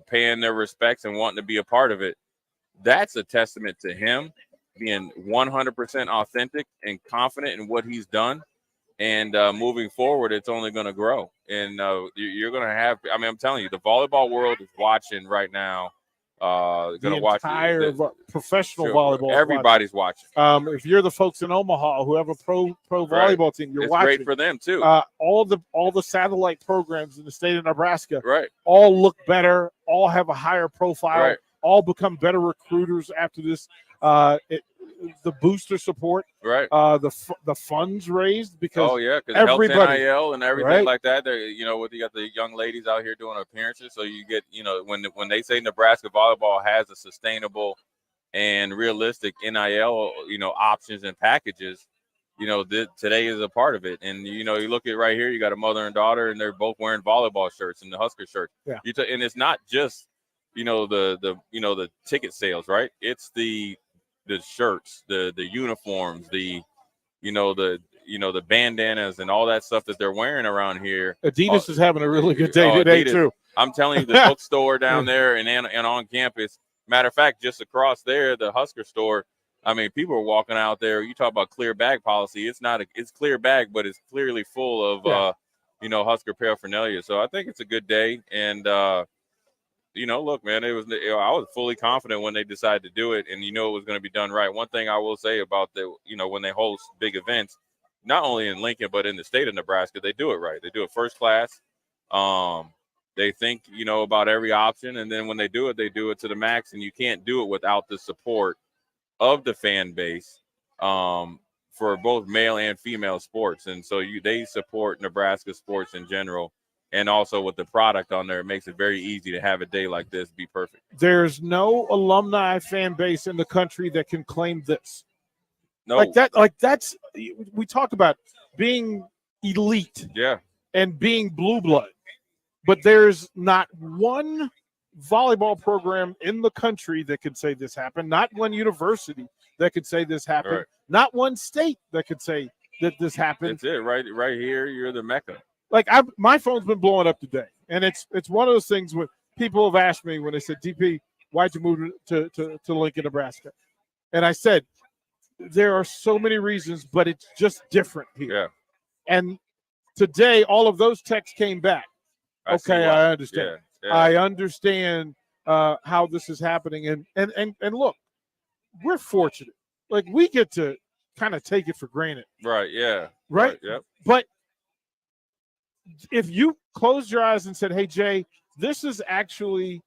paying their respects and wanting to be a part of it. That's a testament to him being 100% authentic and confident in what he's done. And moving forward, it's only going to grow. And you're going to have – I mean, I'm telling you, the volleyball world is watching right now. The entire professional volleyball. Everybody's watching. If you're the folks in Omaha who have a pro volleyball team, you're watching. It's great for them too. All the satellite programs in the state of Nebraska, right, all look better. All have a higher profile. Right. All become better recruiters after this. The booster support, right? The funds raised because because everybody, NIL and everything like that. You got the young ladies out here doing appearances, so you get when they say Nebraska volleyball has a sustainable and realistic NIL options and packages, today is a part of it. And you look at right here, you got a mother and daughter, and they're both wearing volleyball shirts and the Husker shirts. Yeah, and it's not just the ticket sales, right? It's the shirts, the uniforms, the bandanas and all that stuff that they're wearing around here. Adidas is having a really good day today Adidas, too. I'm telling you, the bookstore down there and on campus. Matter of fact, just across there, the Husker store. I mean, people are walking out there. You talk about clear bag policy. It's clear bag, but it's clearly full of Husker paraphernalia. So I think it's a good day. And look, man, I was fully confident when they decided to do it, and it was going to be done right. One thing I will say about when they host big events, not only in Lincoln but in the state of Nebraska, they do it right. They do it first class. They think about every option, and then when they do it to the max. And you can't do it without the support of the fan base for both male and female sports. And so they support Nebraska sports in general. And also with the product on there, it makes it very easy to have a day like this be perfect. There's no alumni fan base in the country that can claim this. No. That's we talk about being elite, and being blue blood, but there's not one volleyball program in the country that could say this happened. Not one university that could say this happened. Right. Not one state that could say that this happened. That's it, right here. You're the Mecca. My phone's been blowing up today, and it's one of those things where people have asked me when they said, DP, why'd you move to Lincoln, Nebraska? And I said, there are so many reasons, but it's just different here. Yeah. And today, all of those texts came back. I understand. Yeah. I understand how this is happening. And look, we're fortunate. We get to kind of take it for granted. Right, yeah. Right? Yep. But if you closed your eyes and said, hey, Jay, this is actually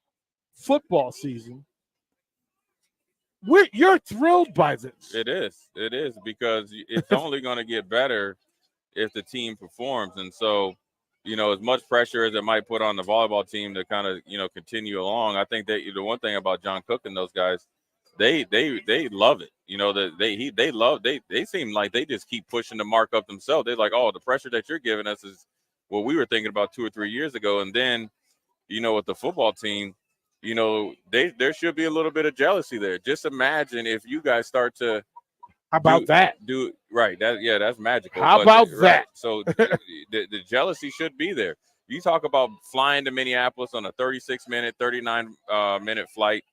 football season, you're thrilled by this. It is because it's only going to get better if the team performs. And so, as much pressure as it might put on the volleyball team to kind of, continue along, I think that the one thing about John Cook and those guys, they love it. They seem like they just keep pushing the mark up themselves. They're like, oh, the pressure that you're giving us is what we were thinking about 2 or 3 years ago. And then, with the football team, there should be a little bit of jealousy there. Just imagine if you guys start to How about that? Right. That's magical. How about that? Right. So the jealousy should be there. You talk about flying to Minneapolis on a 36-minute, 39-minute flight,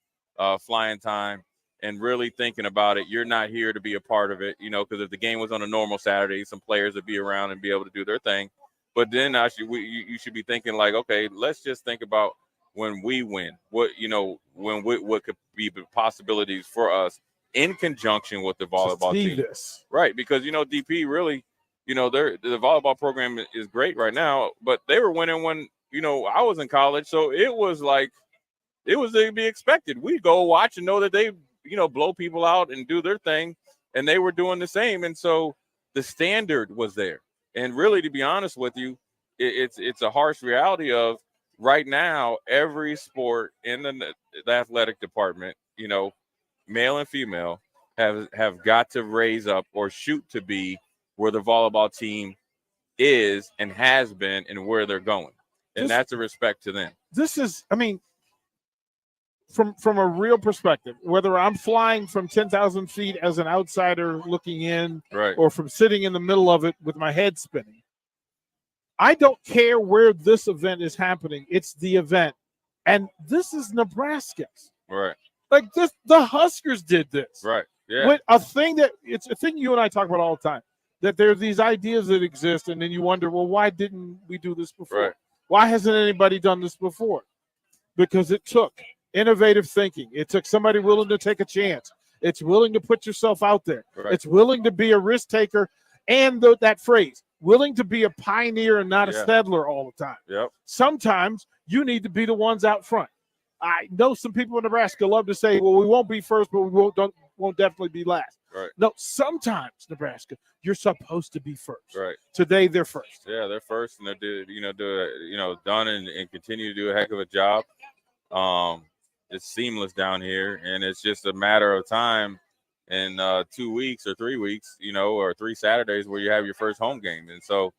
flying time, and really thinking about it. You're not here to be a part of it, because if the game was on a normal Saturday, some players would be around and be able to do their thing. But then you should be thinking like, okay, let's just think about when we win, what could be the possibilities for us in conjunction with the volleyball team. This. Right, because DP really, the volleyball program is great right now, but they were winning when I was in college, so it was to be expected. We go watch and know that they blow people out and do their thing, and they were doing the same, and so the standard was there. And really, to be honest with you, it's a harsh reality of right now, every sport in the athletic department, male and female, have got to raise up or shoot to be where the volleyball team is and has been and where they're going. And that's a respect to them. This is, from a real perspective, whether I'm flying from 10,000 feet as an outsider looking in, right, or from sitting in the middle of it with my head spinning, I don't care where this event is happening. It's the event. And this is Nebraska's. Right. Like this, the Huskers did this. Right. Yeah. It's a thing you and I talk about all the time. That there are these ideas that exist, and then you wonder, well, why didn't we do this before? Right. Why hasn't anybody done this before? Because it took innovative thinking. It took somebody willing to take a chance. It's willing to put yourself out there. Right. It's willing to be a risk taker. And that phrase, willing to be a pioneer and not a settler all the time. Yep. Sometimes you need to be the ones out front. I know some people in Nebraska love to say, well, we won't be first, but we won't definitely be last. Right. No, sometimes, Nebraska, you're supposed to be first. Right. Today, they're first. Yeah, they're first, and they're done and continue to do a heck of a job. It's seamless down here, and it's just a matter of time in 2 weeks or 3 weeks, or 3 Saturdays where you have your first home game. And so,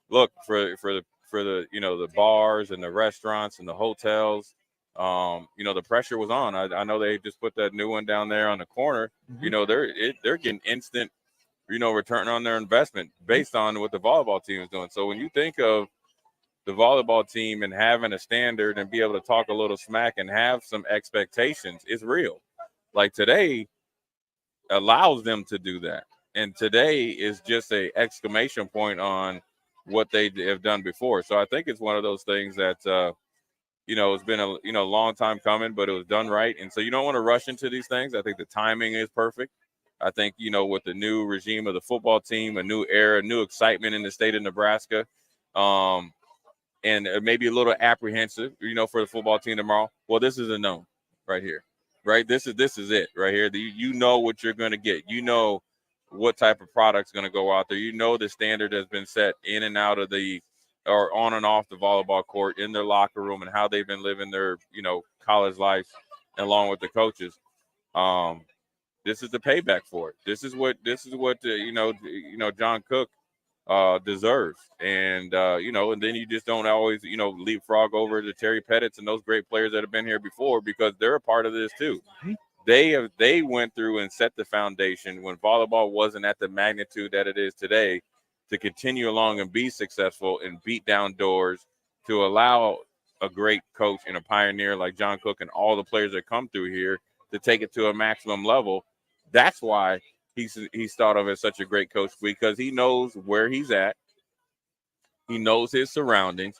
look, for the the bars and the restaurants and the hotels, the pressure was on. I know they just put that new one down there on the corner. Mm-hmm. They're getting instant, return on their investment based on what the volleyball team is doing. So when you think of the volleyball team and having a standard and be able to talk a little smack and have some expectations, it's real. Like today allows them to do that. And today is just a exclamation point on what they have done before. So I think it's one of those things that, it's been a long time coming, but it was done right. And so you don't want to rush into these things. I think the timing is perfect. I think, with the new regime of the football team, a new era, new excitement in the state of Nebraska, and maybe a little apprehensive, for the football team tomorrow. Well, this is a known right here, right? This is it right here. You know what you're going to get. You know what type of product's going to go out there. You know the standard has been set in and out of or on and off the volleyball court, in their locker room, and how they've been living their, college life along with the coaches. This is the payback for it. This is what John Cook deserves. And, and then you just don't always, leapfrog over to Terry Pettitts and those great players that have been here before, because they're a part of this too. They went through and set the foundation when volleyball wasn't at the magnitude that it is today, to continue along and be successful and beat down doors, to allow a great coach and a pioneer like John Cook and all the players that come through here to take it to a maximum level. That's why he's thought of as such a great coach, because he knows where he's at. He knows his surroundings,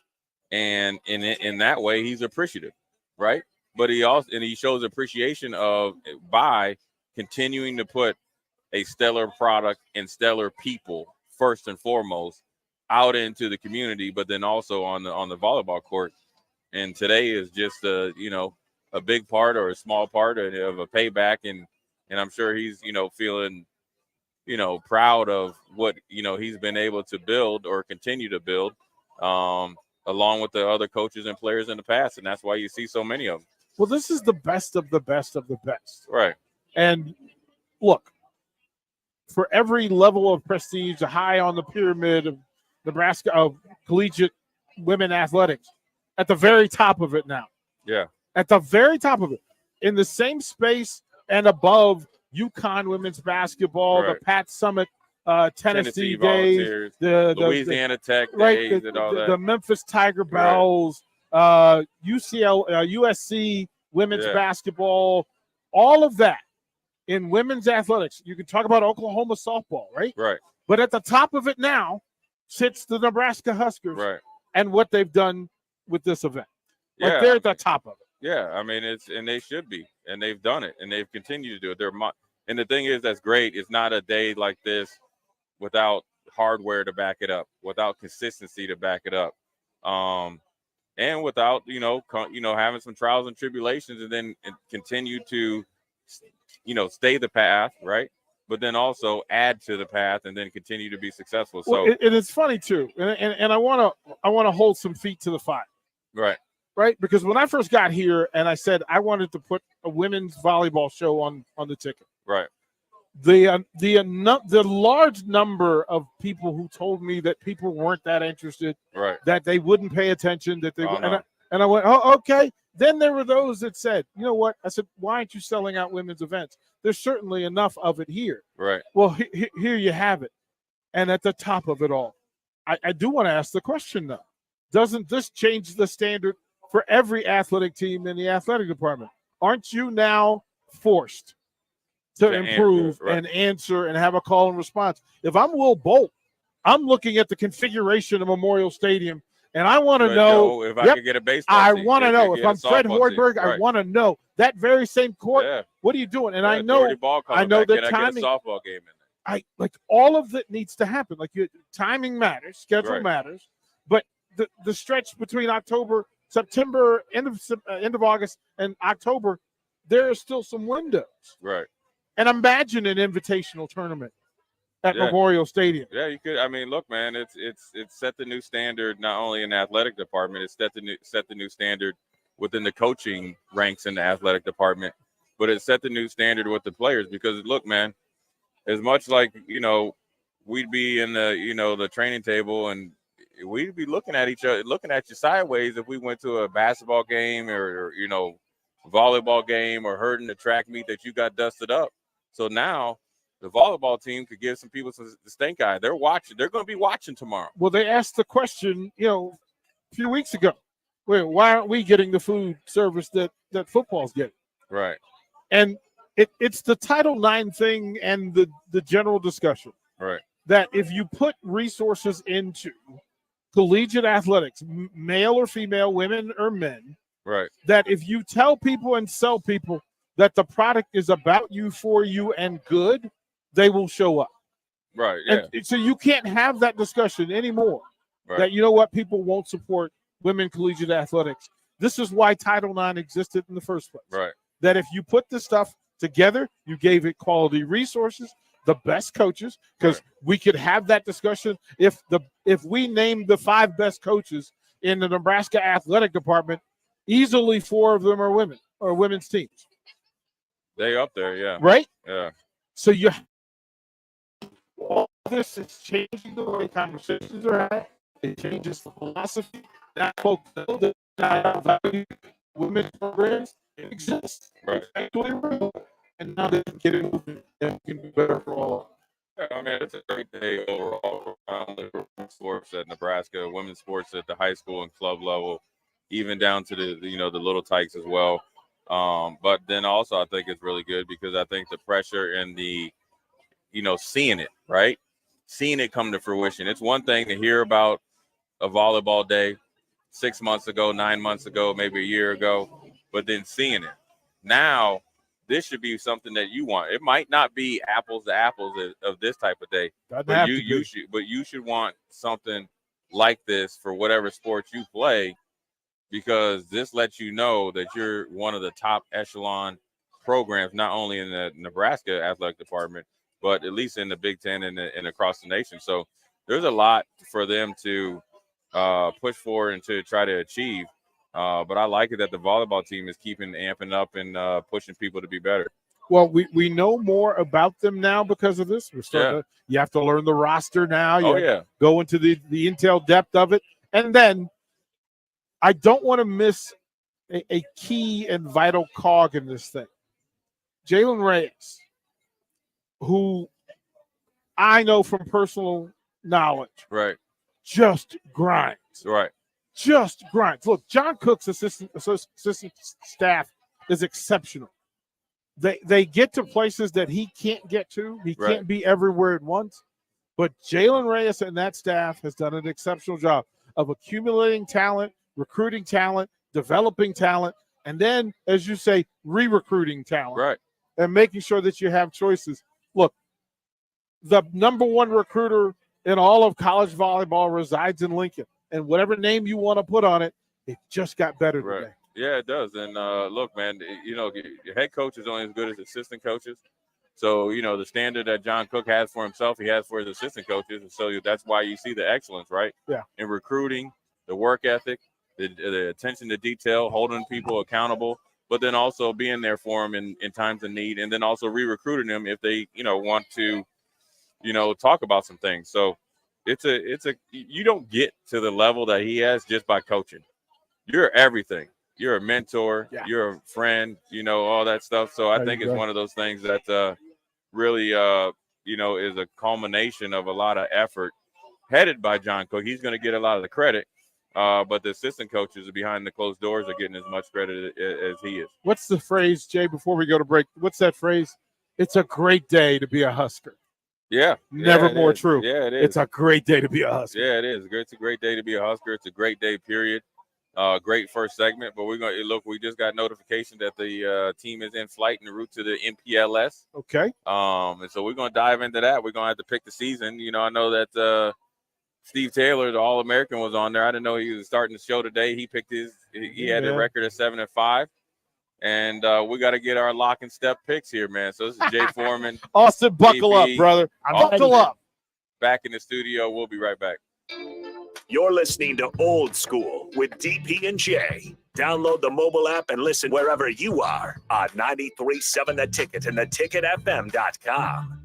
and in that way, he's appreciative, right? But he shows appreciation by continuing to put a stellar product and stellar people first and foremost out into the community, but then also on the volleyball court. And today is just a big part or a small part of a payback, and I'm sure he's feeling proud of what he's been able to build or continue to build, along with the other coaches and players in the past, and that's why you see so many of them. Well, this is the best of the best of the best, right? And look, for every level of prestige, high on the pyramid of Nebraska of collegiate women athletics, at the very top of it now. Yeah. At the very top of it, in the same space and above UConn women's basketball, right. the Pat Summitt Tennessee days, the Louisiana Tech days, and all that. The Memphis Tiger Bells, USC women's basketball, all of that. In women's athletics, you can talk about Oklahoma softball, right? Right. But at the top of it now sits the Nebraska Huskers, right? And what they've done with this event. Yeah, like they're at the top of it. Yeah, I mean and they should be, and they've done it, and they've continued to do it. And the thing is, that's great. It's not a day like this without hardware to back it up, without consistency to back it up, and without having some trials and tribulations, and then continue to stay the path, right? But then also add to the path and then continue to be successful. So it's funny too, and I want to hold some feet to the fire, right? Because when I first got here and I said I wanted to put a women's volleyball show on the ticket, right? The large number of people who told me that people weren't that interested, right? That they wouldn't pay attention, that they and I went, oh, okay. Then there were those that said, you know what? I said, why aren't you selling out women's events? There's certainly enough of it here. Right. Well, here you have it. And at the top of it all, I do want to ask the question, though. Doesn't this change the standard for every athletic team in the athletic department. Aren't you now forced to improve and answer and have a call and response? If I'm Will Bolt, I'm looking at the configuration of Memorial Stadium, and I want to know if I could get a baseball I team. want to know. If I'm Fred Hoiberg, right. I want to know. That very same court, what are you doing? And I know the timing. Get a softball game in there. I like all of that needs to happen. Like timing matters, schedule matters, but the stretch between September, end of August, and October, there are still some windows. Right. And imagine an invitational tournament at Memorial Stadium. Yeah, you could. I mean, look, man, it's set the new standard not only in the athletic department, it's set the new standard within the coaching ranks in the athletic department, but it set the new standard with the players because look, man, as much like, we'd be in the, the training table and we'd be looking at each other, looking at you sideways if we went to a basketball game or volleyball game or heard in the track meet that you got dusted up. So now the volleyball team could give some people some stink eye. They're watching. They're going to be watching tomorrow. Well, they asked the question, a few weeks ago. Wait, why aren't we getting the food service that football's getting? Right. And it's the Title IX thing and the general discussion. Right. That if you put resources into collegiate athletics, male or female, women or men, right, that if you tell people and sell people that the product is about you, for you, and good, they will show up. Right. Yeah. And so you can't have that discussion anymore. Right. That people won't support women collegiate athletics. This is why Title IX existed in the first place. Right. That if you put this stuff together, you gave it quality resources, the best coaches, because we could have that discussion. If we named the 5 best coaches in the Nebraska athletic department, easily 4 of them are women or women's teams. They up there, yeah. Right? Yeah. So all this is changing the way conversations are had. It changes the philosophy. That folks know that value women's programs exist. Right. And now they can get it moving and it can be better for all. I mean, it's a great day overall for sports at Nebraska, women's sports at the high school and club level, even down to the the little tykes as well. But then also I think it's really good because I think the pressure and the seeing it, right? Seeing it come to fruition. It's one thing to hear about a volleyball day 6 months ago, 9 months ago, maybe a year ago, but then seeing it. Now, this should be something that you want. It might not be apples to apples of this type of day, but you should want something like this for whatever sport you play, because this lets you know that you're one of the top echelon programs, not only in the Nebraska athletic department, but at least in the Big Ten and across the nation. So there's a lot for them to push for and to try to achieve. But I like it that the volleyball team is keeping amping up and pushing people to be better. Well, we know more about them now because of this. We're starting you have to learn the roster now. Go into the intel depth of it. And then I don't want to miss a key and vital cog in this thing. Jalen Reyes, who I know from personal knowledge, right, just grinds. Right. Just grinds. Look, John Cook's assistant staff is exceptional. They get to places that he can't get to. He can't be everywhere at once. But Jalen Reyes and that staff has done an exceptional job of accumulating talent, recruiting talent, developing talent, and then, as you say, re-recruiting talent. Right. And making sure that you have choices. Look, the number 1 recruiter in all of college volleyball resides in Lincoln. And whatever name you want to put on it, it just got better today. Yeah, it does. And look, man, your head coach is only as good as assistant coaches. So, the standard that John Cook has for himself, he has for his assistant coaches. And so that's why you see the excellence, right? Yeah. In recruiting, the work ethic, the attention to detail, holding people accountable, but then also being there for them in times of need, and then also re-recruiting them if they, want to, talk about some things. So it's a you don't get to the level that he has just by coaching. You're everything. You're a mentor. Yeah. You're a friend. All that stuff. So I think it's one of those things that really is a culmination of a lot of effort headed by John Cook. He's going to get a lot of the credit, But the assistant coaches behind the closed doors are getting as much credit as he is. What's the phrase, Jay, before we go to break? What's that phrase? It's a great day to be a Husker. Yeah. Never more true. Yeah, it is. It's a great day to be a Husker. Yeah, it is. It's a great day to be a Husker. It's a great day, period. Great first segment, but we're going to look. We just got notification that the team is in flight en route to the MPLS. Okay. And so we're going to dive into that. We're going to have to pick the season. You know, I know that Steve Taylor, the All-American, was on there. I didn't know he was starting the show today. He picked he had a record of 7-5. And we got to get our lock and step picks here, man. So this is Jay Foreman. Austin, buckle up, brother. Buckle up. Back in the studio. We'll be right back. You're listening to Old School with DP and J. Download the mobile app and listen wherever you are on 93.7 The Ticket and theticketfm.com.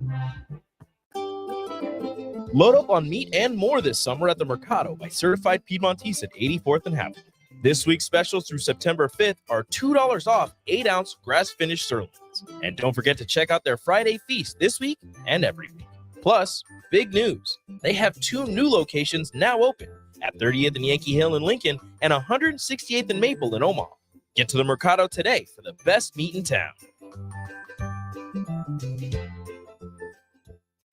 Load up on meat and more this summer at the Mercado by Certified Piedmontese at 84th and Happy. This week's specials through September 5th are $2 off 8-ounce grass-finished sirloins. And don't forget to check out their Friday feast this week and every week. Plus, big news. They have 2 new locations now open at 30th and Yankee Hill in Lincoln and 168th and Maple in Omaha. Get to the Mercado today for the best meat in town.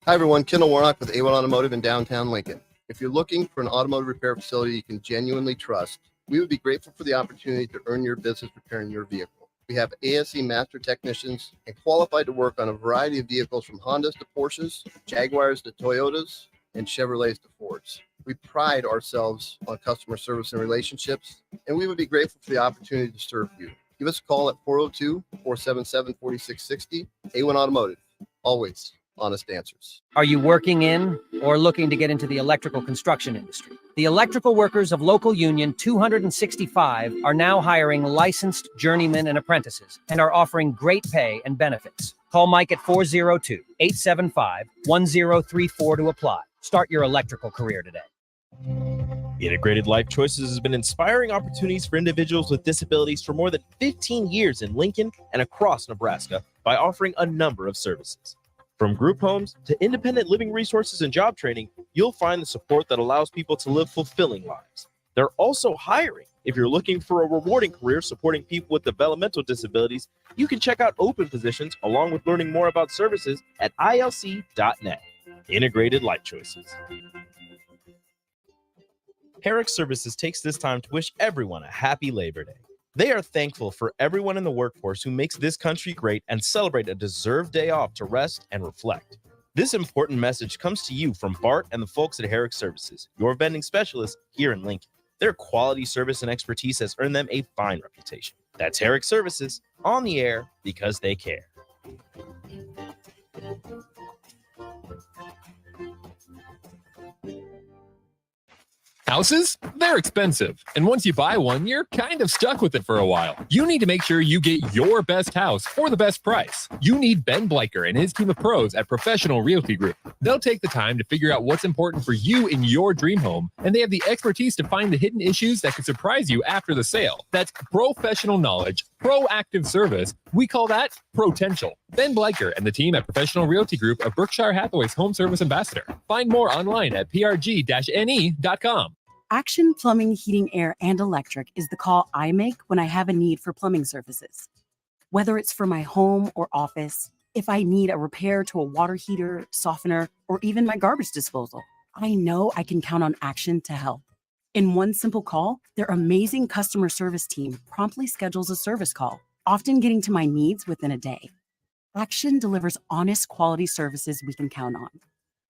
Hi, everyone. Kendall Warnock with A1 Automotive in downtown Lincoln. If you're looking for an automotive repair facility you can genuinely trust, we would be grateful for the opportunity to earn your business repairing your vehicle. We have ASE master technicians and qualified to work on a variety of vehicles from Hondas to Porsches, Jaguars to Toyotas, and Chevrolets to Fords. We pride ourselves on customer service and relationships, and we would be grateful for the opportunity to serve you. Give us a call at 402-477-4660. A1 Automotive, always honest answers. Are you working in or looking to get into the electrical construction industry? The electrical workers of Local Union 265 are now hiring licensed journeymen and apprentices and are offering great pay and benefits. Call Mike at 402-875-1034 to apply. Start your electrical career today. Integrated Life Choices has been inspiring opportunities for individuals with disabilities for more than 15 years in Lincoln and across Nebraska by offering a number of services. From group homes to independent living resources and job training, you'll find the support that allows people to live fulfilling lives. They're also hiring. If you're looking for a rewarding career supporting people with developmental disabilities, you can check out open positions along with learning more about services at ilc.net. Integrated Life Choices. Herrick Services takes this time to wish everyone a happy Labor Day. They are thankful for everyone in the workforce who makes this country great and celebrate a deserved day off to rest and reflect. This important message comes to you from Bart and the folks at Herrick Services, your vending specialists here in Lincoln. Their quality service and expertise has earned them a fine reputation. That's Herrick Services, on the air because they care. Houses? They're expensive. And once you buy one, you're kind of stuck with it for a while. You need to make sure you get your best house for the best price. You need Ben Bleicher and his team of pros at Professional Realty Group. They'll take the time to figure out what's important for you in your dream home, and they have the expertise to find the hidden issues that could surprise you after the sale. That's professional knowledge, proactive service. We call that potential. Ben Bleicher and the team at Professional Realty Group of Berkshire Hathaway's Home Service Ambassador. Find more online at prg-ne.com. Action Plumbing, Heating, Air, and Electric is the call I make when I have a need for plumbing services. Whether it's for my home or office, if I need a repair to a water heater, softener, or even my garbage disposal, I know I can count on Action to help. In one simple call, their amazing customer service team promptly schedules a service call, often getting to my needs within a day. Action delivers honest quality services we can count on.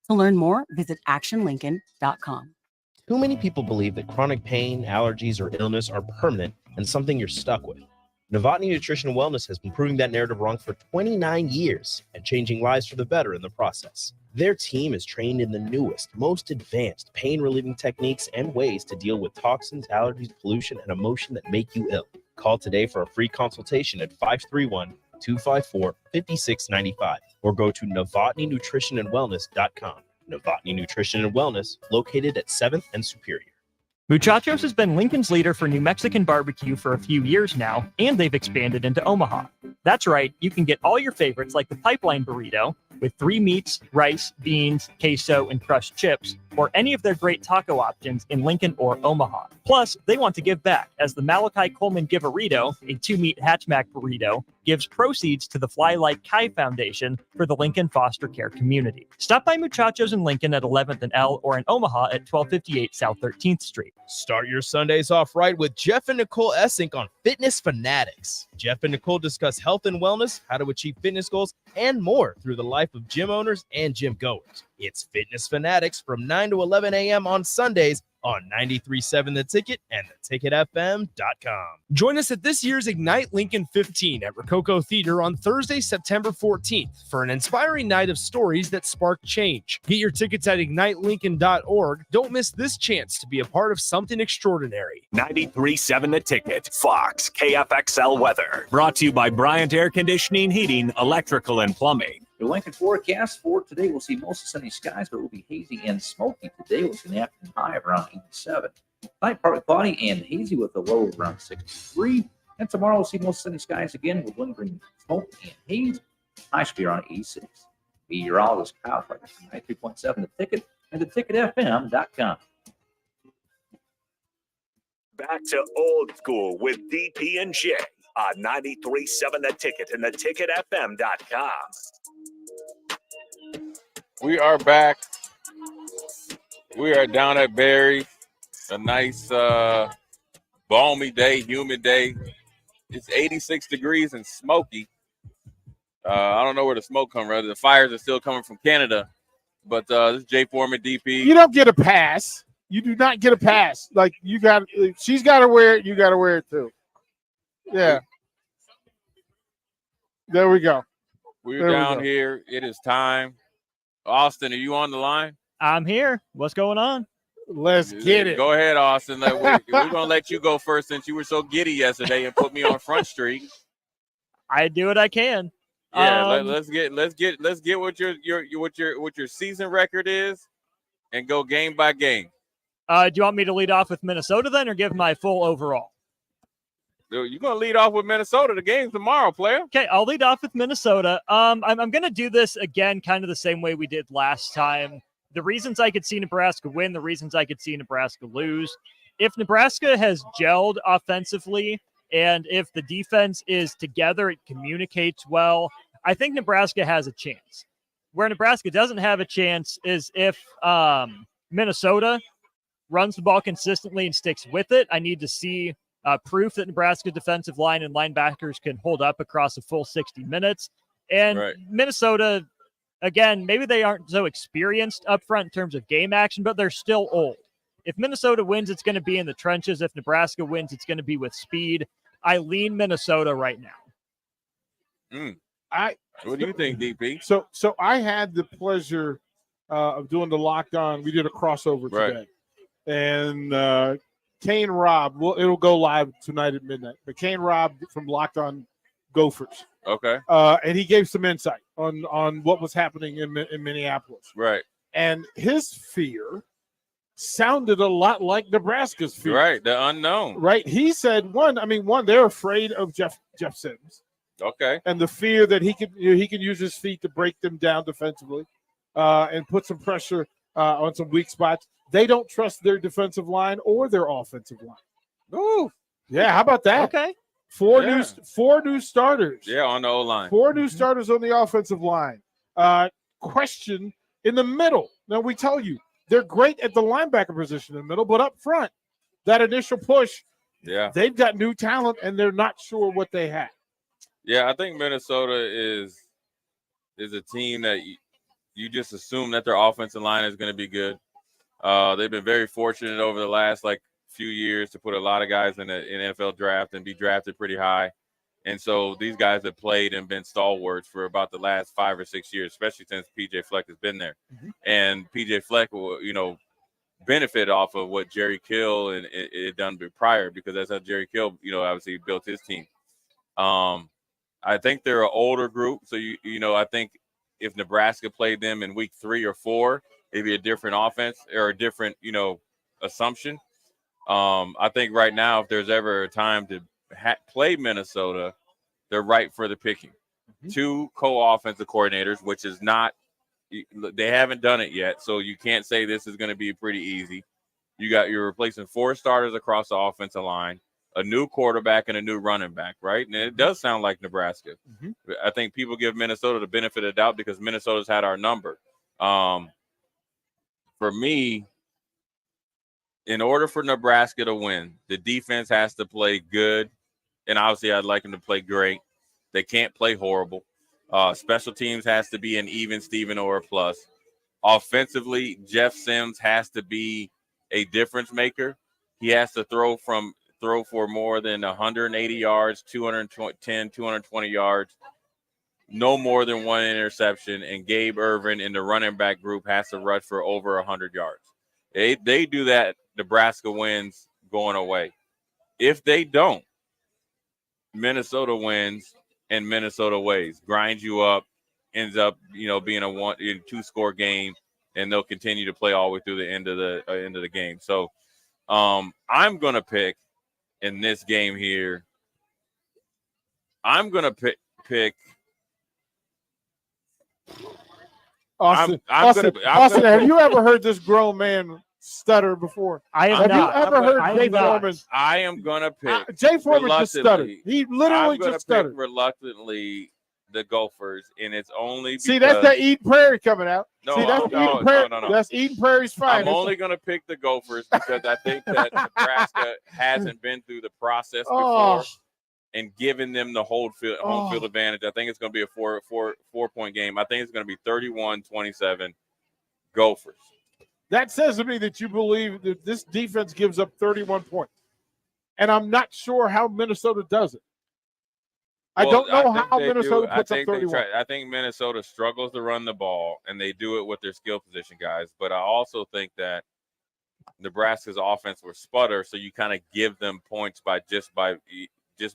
To learn more, visit actionlincoln.com. Too many people believe that chronic pain, allergies, or illness are permanent and something you're stuck with. Novotny Nutrition and Wellness has been proving that narrative wrong for 29 years and changing lives for the better in the process. Their team is trained in the newest, most advanced pain-relieving techniques and ways to deal with toxins, allergies, pollution, and emotion that make you ill. Call today for a free consultation at 531-254-5695 or go to novotnynutritionandwellness.com. Novotny Nutrition and Wellness, located at 7th and Superior. Muchachos has been Lincoln's leader for New Mexican barbecue for a few years now, and they've expanded into Omaha. That's right, you can get all your favorites like the pipeline burrito with 3 meats, rice, beans, queso, and crushed chips, or any of their great taco options in Lincoln or Omaha. Plus, they want to give back, as the Malachi Coleman Giverito, a 2-meat hatchback burrito, gives proceeds to the Fly Like Kai Foundation for the Lincoln foster care community. Stop by Muchachos in Lincoln at 11th and L or in Omaha at 1258 South 13th Street. Start your Sundays off right with Jeff and Nicole Essink on Fitness Fanatics. Jeff and Nicole discuss health and wellness, how to achieve fitness goals, and more through the life of gym owners and gym goers. It's Fitness Fanatics from 9 to 11 a.m. on Sundays on 93.7 The Ticket and theticketfm.com. Join us at this year's Ignite Lincoln 15 at Rococo Theater on Thursday, September 14th for an inspiring night of stories that spark change. Get your tickets at ignitelincoln.org. Don't miss this chance to be a part of something extraordinary. 93.7 The Ticket, Fox, KFXL weather. Brought to you by Bryant Air Conditioning, Heating, Electrical, and Plumbing. The Lincoln forecast for today, we'll see mostly sunny skies, but it will be hazy and smoky today. We'll see an afternoon high of around 87. Tonight, partly cloudy and hazy with a low of around 63. And tomorrow, we'll see most sunny skies again with lingering smoke and haze. High should be around 86. Meteorologist Kyle Frank, 93.7 The Ticket and theticketfm.com. Back to old school with DP and J on 93.7 The Ticket and theticketfm.com. We are back. We are down at Barry. A nice, balmy day, humid day. It's 86 degrees and smoky. I don't know where the smoke comes from. The fires are still coming from Canada. But this is Jay Foreman, DP. You don't get a pass. You do not get a pass. Like, she's got to wear it. You got to wear it too. Yeah. There we go. We're down here. It is time. Austin, are you on the line? I'm here. What's going on? Let's get it. Go ahead, Austin. We're going to let you go first since you were so giddy yesterday and put me on Front Street. I do what I can. Yeah, let's get what your season record is and go game by game. Do you want me to lead off with Minnesota then, or give my full overall? You're going to lead off with Minnesota. The game's tomorrow, player. Okay, I'll lead off with Minnesota. I'm going to do this again kind of the same way we did last time. The reasons I could see Nebraska win, the reasons I could see Nebraska lose. If Nebraska has gelled offensively and if the defense is together, it communicates well, I think Nebraska has a chance. Where Nebraska doesn't have a chance is if Minnesota runs the ball consistently and sticks with it. I need to see proof that Nebraska's defensive line and linebackers can hold up across a full 60 minutes. And Minnesota, again, maybe they aren't so experienced up front in terms of game action, but they're still old. If Minnesota wins, it's going to be in the trenches. If Nebraska wins, it's going to be with speed. I lean Minnesota right now. What do you think, DP? So I had the pleasure of doing the Locked On. We did a crossover today. And Kane Robb, it'll go live tonight at midnight. But Kane Robb from Locked On Gophers. Okay. And he gave some insight on what was happening in Minneapolis. Right. And his fear sounded a lot like Nebraska's fear. Right, the unknown. Right. He said, one, they're afraid of Jeff Sims. Okay. And the fear that he can use his feet to break them down defensively and put some pressure on some weak spots. They don't trust their defensive line or their offensive line. Ooh. Yeah, how about that? Okay. Four new starters. Yeah, on the O-line. 4 new starters on the offensive line. Question in the middle. Now, we tell you, they're great at the linebacker position in the middle, but up front, that initial push, they've got new talent, and they're not sure what they have. Yeah, I think Minnesota is a team that you just assume that their offensive line is going to be good. They've been very fortunate over the last few years to put a lot of guys in the NFL draft and be drafted pretty high. And so these guys have played and been stalwarts for about the last 5 or 6 years, especially since P.J. Fleck has been there. Mm-hmm. And P.J. Fleck will, benefit off of what Jerry Kill and it done prior, because that's how Jerry Kill, obviously built his team. I think they're an older group. So, I think if Nebraska played them in week 3 or 4, it'd be a different offense or a different, assumption. I think right now, if there's ever a time to play Minnesota, they're right for the picking. Mm-hmm. 2 co-offensive coordinators, which is not – they haven't done it yet, so you can't say this is going to be pretty easy. You're replacing 4 starters across the offensive line, a new quarterback, and a new running back, right? And it does sound like Nebraska. I think people give Minnesota the benefit of the doubt because Minnesota's had our number. For me, in order for Nebraska to win, the defense has to play good, and obviously I'd like them to play great. They can't play horrible. Special teams has to be an even, Steven, or a plus. Offensively, Jeff Sims has to be a difference maker. He has to throw for more than 180 yards, 210, 220 yards, no more than 1 interception, and Gabe Irvin in the running back group has to rush for over 100 yards. They do that, Nebraska wins going away. If they don't, Minnesota wins and Minnesota ways, grinds you up, ends up being a 2-score game, and they'll continue to play all the way through the end of the game. So I'm gonna pick in this game here. I'm gonna pick. Austin, have you ever heard this grown man stutter before? I have not. You ever heard Jay Foreman? I am gonna pick. Jay Foreman just stuttered. He literally just stuttered. Reluctantly, the Gophers, and it's only because, that's that Eden Prairie coming out. No, No. That's Eden Prairie's finest. I'm only gonna pick the Gophers because I think that Nebraska hasn't been through the process before. And giving them the home field advantage. I think it's going to be a four-point game. I think it's going to be 31-27 Gophers. That says to me that you believe that this defense gives up 31 points. And I'm not sure how Minnesota does it. I don't know how Minnesota puts up 31. I think Minnesota struggles to run the ball, and they do it with their skill position guys. But I also think that Nebraska's offense will sputter, so you kind of give them points just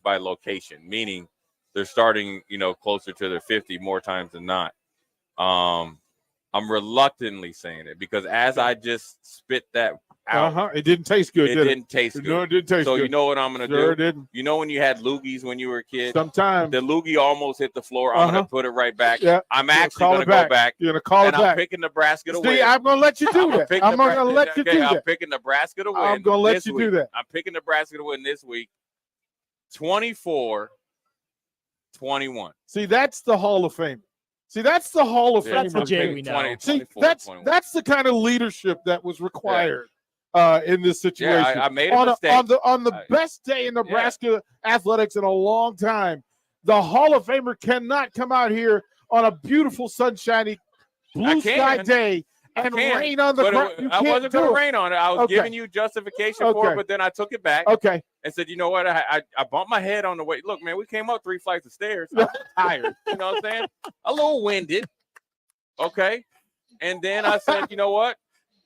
by location, meaning they're starting, closer to their 50 more times than not. I'm reluctantly saying it because as I just spit that out, it didn't taste good. It didn't taste good. No, it didn't taste good. So you know what I'm going to do? Sure didn't. You know when you had loogies when you were a kid? Sometimes. The loogie almost hit the floor. I'm going to put it right back. Yeah. I'm actually going to go back. You're going to call it back. I'm picking Nebraska to win. I'm going to let you do that. I'm going to let you do that. I'm picking Nebraska to win. I'm going to let you do that. I'm picking Nebraska to win this week. 24-21. See, that's the Hall of Fame. That's the Hall of Fame. That's the Jay we know. See, that's the kind of leadership that was required in this situation. Yeah, I made a mistake. On the best day in Nebraska athletics in a long time, the Hall of Famer cannot come out here on a beautiful, sunshiny, blue sky day and rain on the ground. I wasn't going to rain on it. I was giving you justification for it, but then I took it back. Okay. And said, you know what? I bumped my head on the way. Look, man, we came up 3 flights of stairs. I was tired. You know what I'm saying? A little winded. Okay. And then I said, you know what?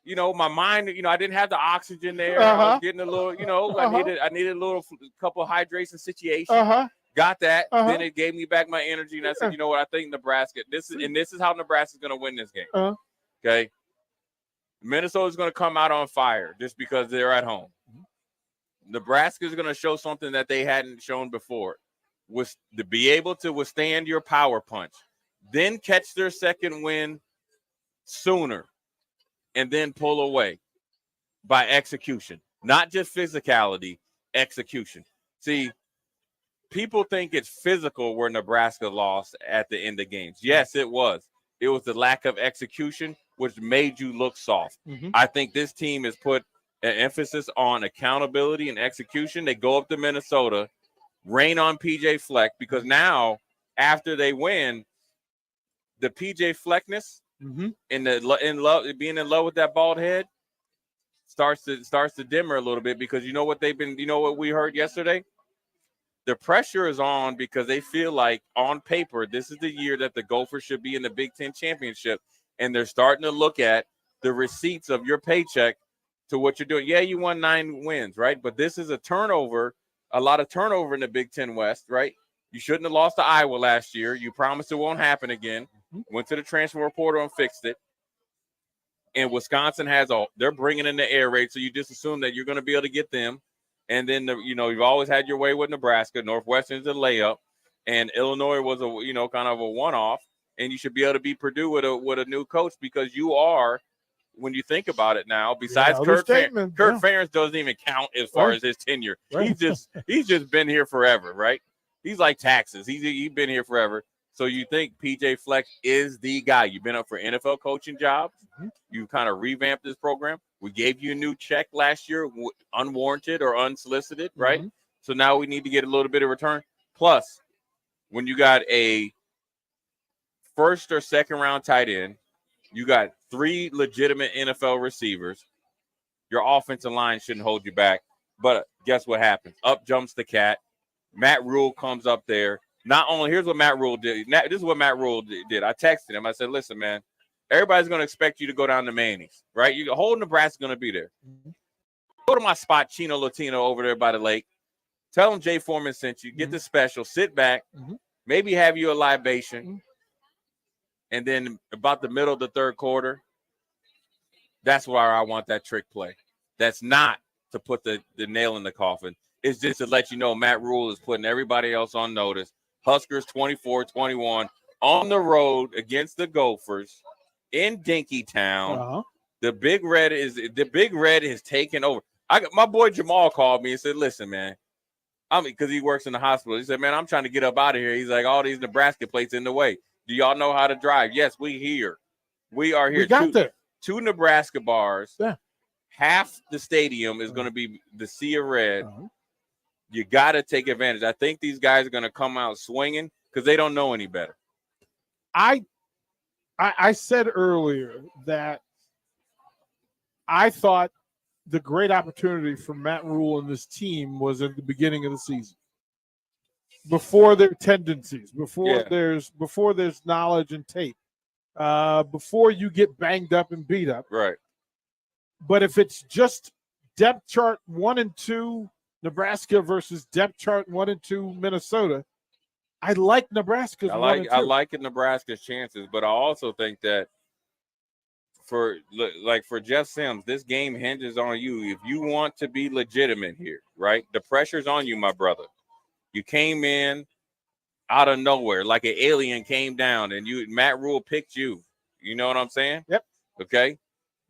My mind, I didn't have the oxygen there. I was getting a little, I needed a little couple of hydration situations. Got that. Then it gave me back my energy. And I said, you know what? I think Nebraska, this is how Nebraska's going to win this game. Okay. Minnesota's going to come out on fire just because they're at home. Nebraska is going to show something that they hadn't shown before, was to be able to withstand your power punch, then catch their second win sooner, and then pull away by execution, not just physicality, execution. See, people think it's physical where Nebraska lost at the end of games. Yes, it was. It was the lack of execution, which made you look soft. I think this team has put an emphasis on accountability and execution. They go up to Minnesota, rain on PJ Fleck, because now after they win, the PJ Fleckness and being in love with that bald head starts to dimmer a little bit, because you know what we heard yesterday? The pressure is on because they feel like on paper this is the year that the Gophers should be in the Big Ten championship, and they're starting to look at the receipts of your paycheck to what you're doing. Yeah, you won 9 wins, right? But this is a lot of turnover in the Big Ten West, right? You shouldn't have lost to Iowa last year. You promised it won't happen again. Went to the transfer portal and fixed it. And Wisconsin they're bringing in the air raid, so you just assume that you're going to be able to get them. And then, you've always had your way with Nebraska. Northwestern's a layup. And Illinois was kind of a one-off. And you should be able to beat Purdue with a new coach, because you are when you think about it now, besides Kurt Ferentz doesn't even count as far as his tenure. Right. He's just been here forever, right? He's like taxes. He's been here forever. So you think PJ Fleck is the guy? You've been up for NFL coaching jobs. Mm-hmm. You kind of revamped this program. We gave you a new check last year, unwarranted or unsolicited, right? Mm-hmm. So now we need to get a little bit of return. Plus, when you got a first or second round tight end, you got 3 legitimate NFL receivers. Your offensive line shouldn't hold you back. But guess what happens? Up jumps the cat. Matt Rule comes up there. Not only, here's what Matt Rule did. This is what Matt Rule did. I texted him. I said, listen, man, everybody's going to expect you to go down to Manny's, right? The whole Nebraska's going to be there. Mm-hmm. Go to my spot, Chino Latino, over there by the lake. Tell them Jay Foreman sent you. Get the special. Sit back. Mm-hmm. Maybe have you a libation. Mm-hmm. And then about the middle of the third quarter, that's where I want that trick play. That's not to put the nail in the coffin. It's just to let you know Matt Rule is putting everybody else on notice. Huskers 24-21 on the road against the Gophers in Dinkytown. Uh-huh. The Big Red has taken over. My boy Jamal called me and said, listen, man, because he works in the hospital. He said, man, I'm trying to get up out of here. He's like, all these Nebraska plates in the way. Do y'all know how to drive? Yes, we here. We are here. We got there. 2 Nebraska bars. Yeah. Half the stadium is going to be the sea of red. Uh-huh. You got to take advantage. I think these guys are going to come out swinging because they don't know any better. I said earlier that I thought the great opportunity for Matt Rule and this team was at the beginning of the season. Before their tendencies, before there's knowledge and tape, before you get banged up and beat up. Right. But if it's just depth chart 1 and 2 Nebraska versus depth chart 1 and 2 Minnesota, I like Nebraska's 1 and 2. I like Nebraska's chances, but I also think that for Jeff Sims, this game hinges on you. If you want to be legitimate here, right? The pressure's on you, my brother. You came in out of nowhere, like an alien came down, and Matt Rule picked you. You know what I'm saying? Yep. Okay.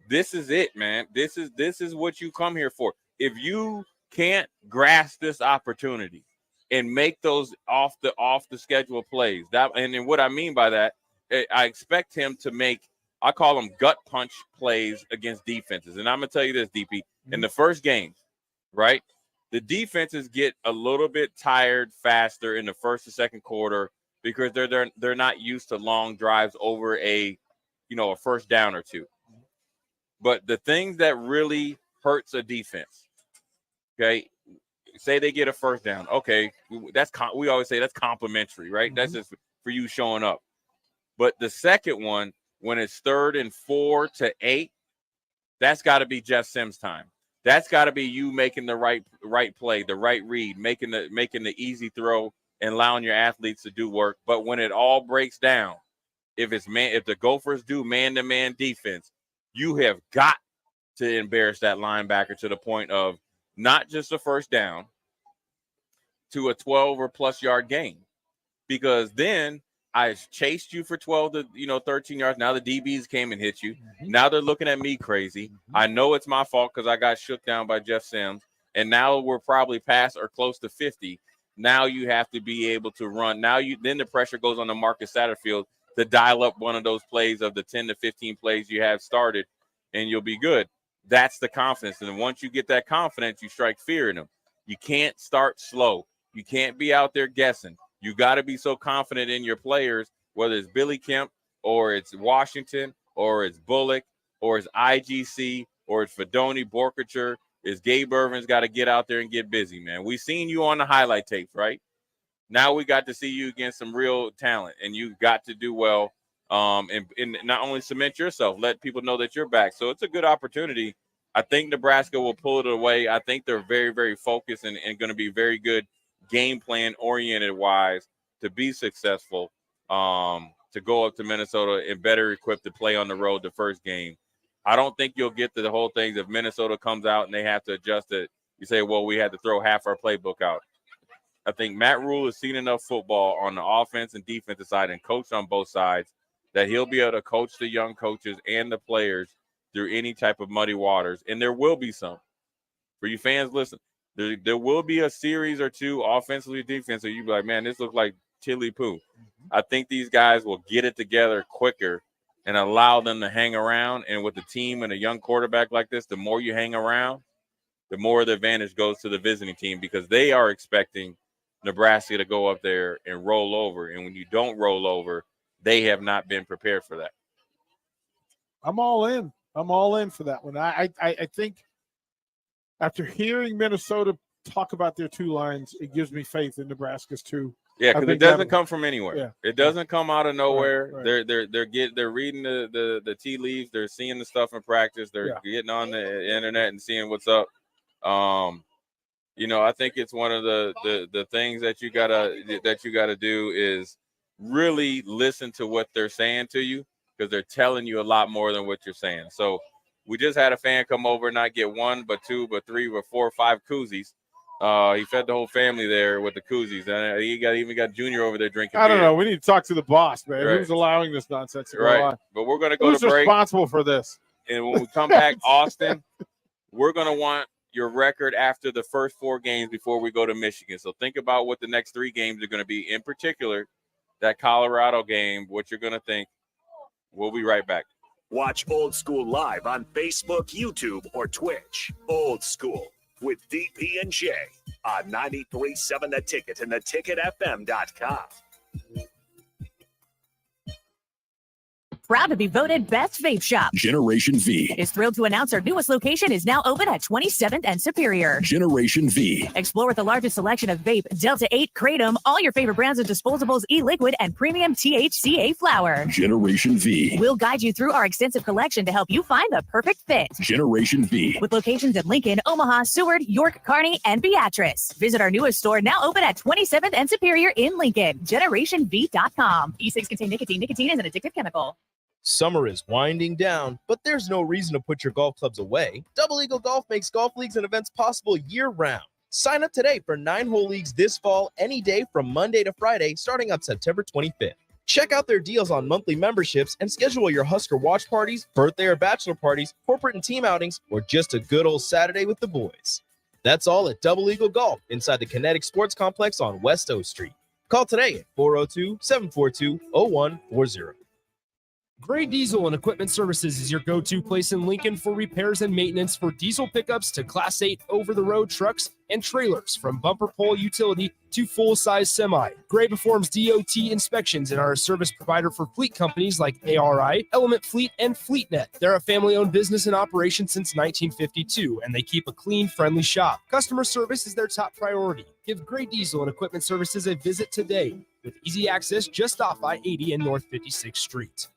This is it, man. This is what you come here for. If you can't grasp this opportunity and make those off the schedule plays, and what I mean by that, I expect him to make, I call them gut punch plays against defenses. And I'm gonna tell you this, DP, in the first game, right? The defenses get a little bit tired faster in the first and second quarter because they're not used to long drives over a first down or 2. But the things that really hurts a defense, okay, say they get a first down. Okay, we always say that's complimentary, right? Mm-hmm. That's just for you showing up. But the second one, when it's 3rd and 4 to 8, that's got to be Jeff Sims' time. That's got to be you making the right play, the right read, making the easy throw, and allowing your athletes to do work. But when it all breaks down, if the Gophers do man-to-man defense, you have got to embarrass that linebacker to the point of not just a first down to a 12 or plus yard gain, because then I chased you for 12 to 13 yards. Now the DBs came and hit you. Mm-hmm. Now they're looking at me crazy. Mm-hmm. I know it's my fault because I got shook down by Jeff Sims, and now we're probably past or close to 50. Now you have to be able to run. Then the pressure goes on to Marcus Satterfield to dial up one of those plays of the 10 to 15 plays you have started, and you'll be good. That's the confidence. And once you get that confidence, you strike fear in them. You can't start slow. You can't be out there guessing. You got to be so confident in your players, whether it's Billy Kemp or it's Washington or it's Bullock or it's IGC or it's Fedoni, Borkacher, is Gabe Irvin's got to get out there and get busy, man. We've seen you on the highlight tapes, right? Now we got to see you against some real talent, and you've got to do well and not only cement yourself, let people know that you're back. So it's a good opportunity. I think Nebraska will pull it away. I think they're very, very focused and going to be very good game plan oriented wise to be successful, to go up to Minnesota and better equipped to play on the road the first game. I don't think you'll get to the whole thing if Minnesota comes out and they have to adjust it. You say, well, we had to throw half our playbook out. I think Matt Rule has seen enough football on the offense and defensive side and coached on both sides that he'll be able to coach the young coaches and the players through any type of muddy waters, and there will be some. For you fans, listen, there will be a series or two offensively, defensively. You be like, man, this looks like chili poo. I think these guys will get it together quicker and allow them to hang around. And with a team and a young quarterback like this, the more you hang around, the more the advantage goes to the visiting team, because they are expecting Nebraska to go up there and roll over. And when you don't roll over, they have not been prepared for that. I'm all in. I'm all in for that one. I think after hearing Minnesota talk about their two lines, it gives me faith in Nebraska's two. Yeah, because it doesn't come from anywhere. Yeah. It doesn't come out of nowhere. Right. They're reading the tea leaves. They're seeing the stuff in practice. They're getting on the internet and seeing what's up. I think it's one of the things that you gotta do is really listen to what they're saying to you, because they're telling you a lot more than what you're saying. So we just had a fan come over and not get one, but two, but three, but 4 or 5 koozies. He fed the whole family there with the koozies, and he even got Junior over there drinking I don't beer. know. We need to talk to the boss, man. Right. Who's allowing this nonsense to go on? But we're going to go Who's to break. responsible for this? And when we come back, Austin, we're going to want your record after the first 4 games before we go to Michigan. So think about what the next 3 games are going to be. In particular, that Colorado game, what you're going to think. We'll be right back. Watch Old School live on Facebook, YouTube, or Twitch. Old School with DP and J on 93.7 The Ticket and theticketfm.com. Proud to be voted Best Vape Shop. Generation V Is thrilled to announce our newest location is now open at 27th and Superior. Generation V. Explore with the largest selection of vape, Delta 8, Kratom, all your favorite brands of disposables, e-liquid, and premium THCA flower. Generation V. We'll guide you through our extensive collection to help you find the perfect fit. Generation V. With locations in Lincoln, Omaha, Seward, York, Kearney, and Beatrice. Visit our newest store now open at 27th and Superior in Lincoln. GenerationV.com. E6 contain nicotine. Nicotine is an addictive chemical. Summer is winding down, but there's no reason to put your golf clubs away. Double Eagle Golf makes golf leagues and events possible year-round. Sign up today for 9-hole leagues this fall, any day from Monday to Friday, starting on September 25th. Check out their deals on monthly memberships and schedule your Husker watch parties, birthday or bachelor parties, corporate and team outings, or just a good old Saturday with the boys. That's all at Double Eagle Golf inside the Kinetic Sports Complex on West O Street. Call today at 402-742-0140. Gray Diesel and Equipment Services is your go-to place in Lincoln for repairs and maintenance for diesel pickups to Class 8 over-the-road trucks and trailers, from bumper pole utility to full-size semi. Gray performs DOT inspections and are a service provider for fleet companies like ARI, Element Fleet, and FleetNet. They're a family-owned business in operation since 1952, and they keep a clean, friendly shop. Customer service is their top priority. Give Gray Diesel and Equipment Services a visit today with easy access just off I-80 and North 56th Street.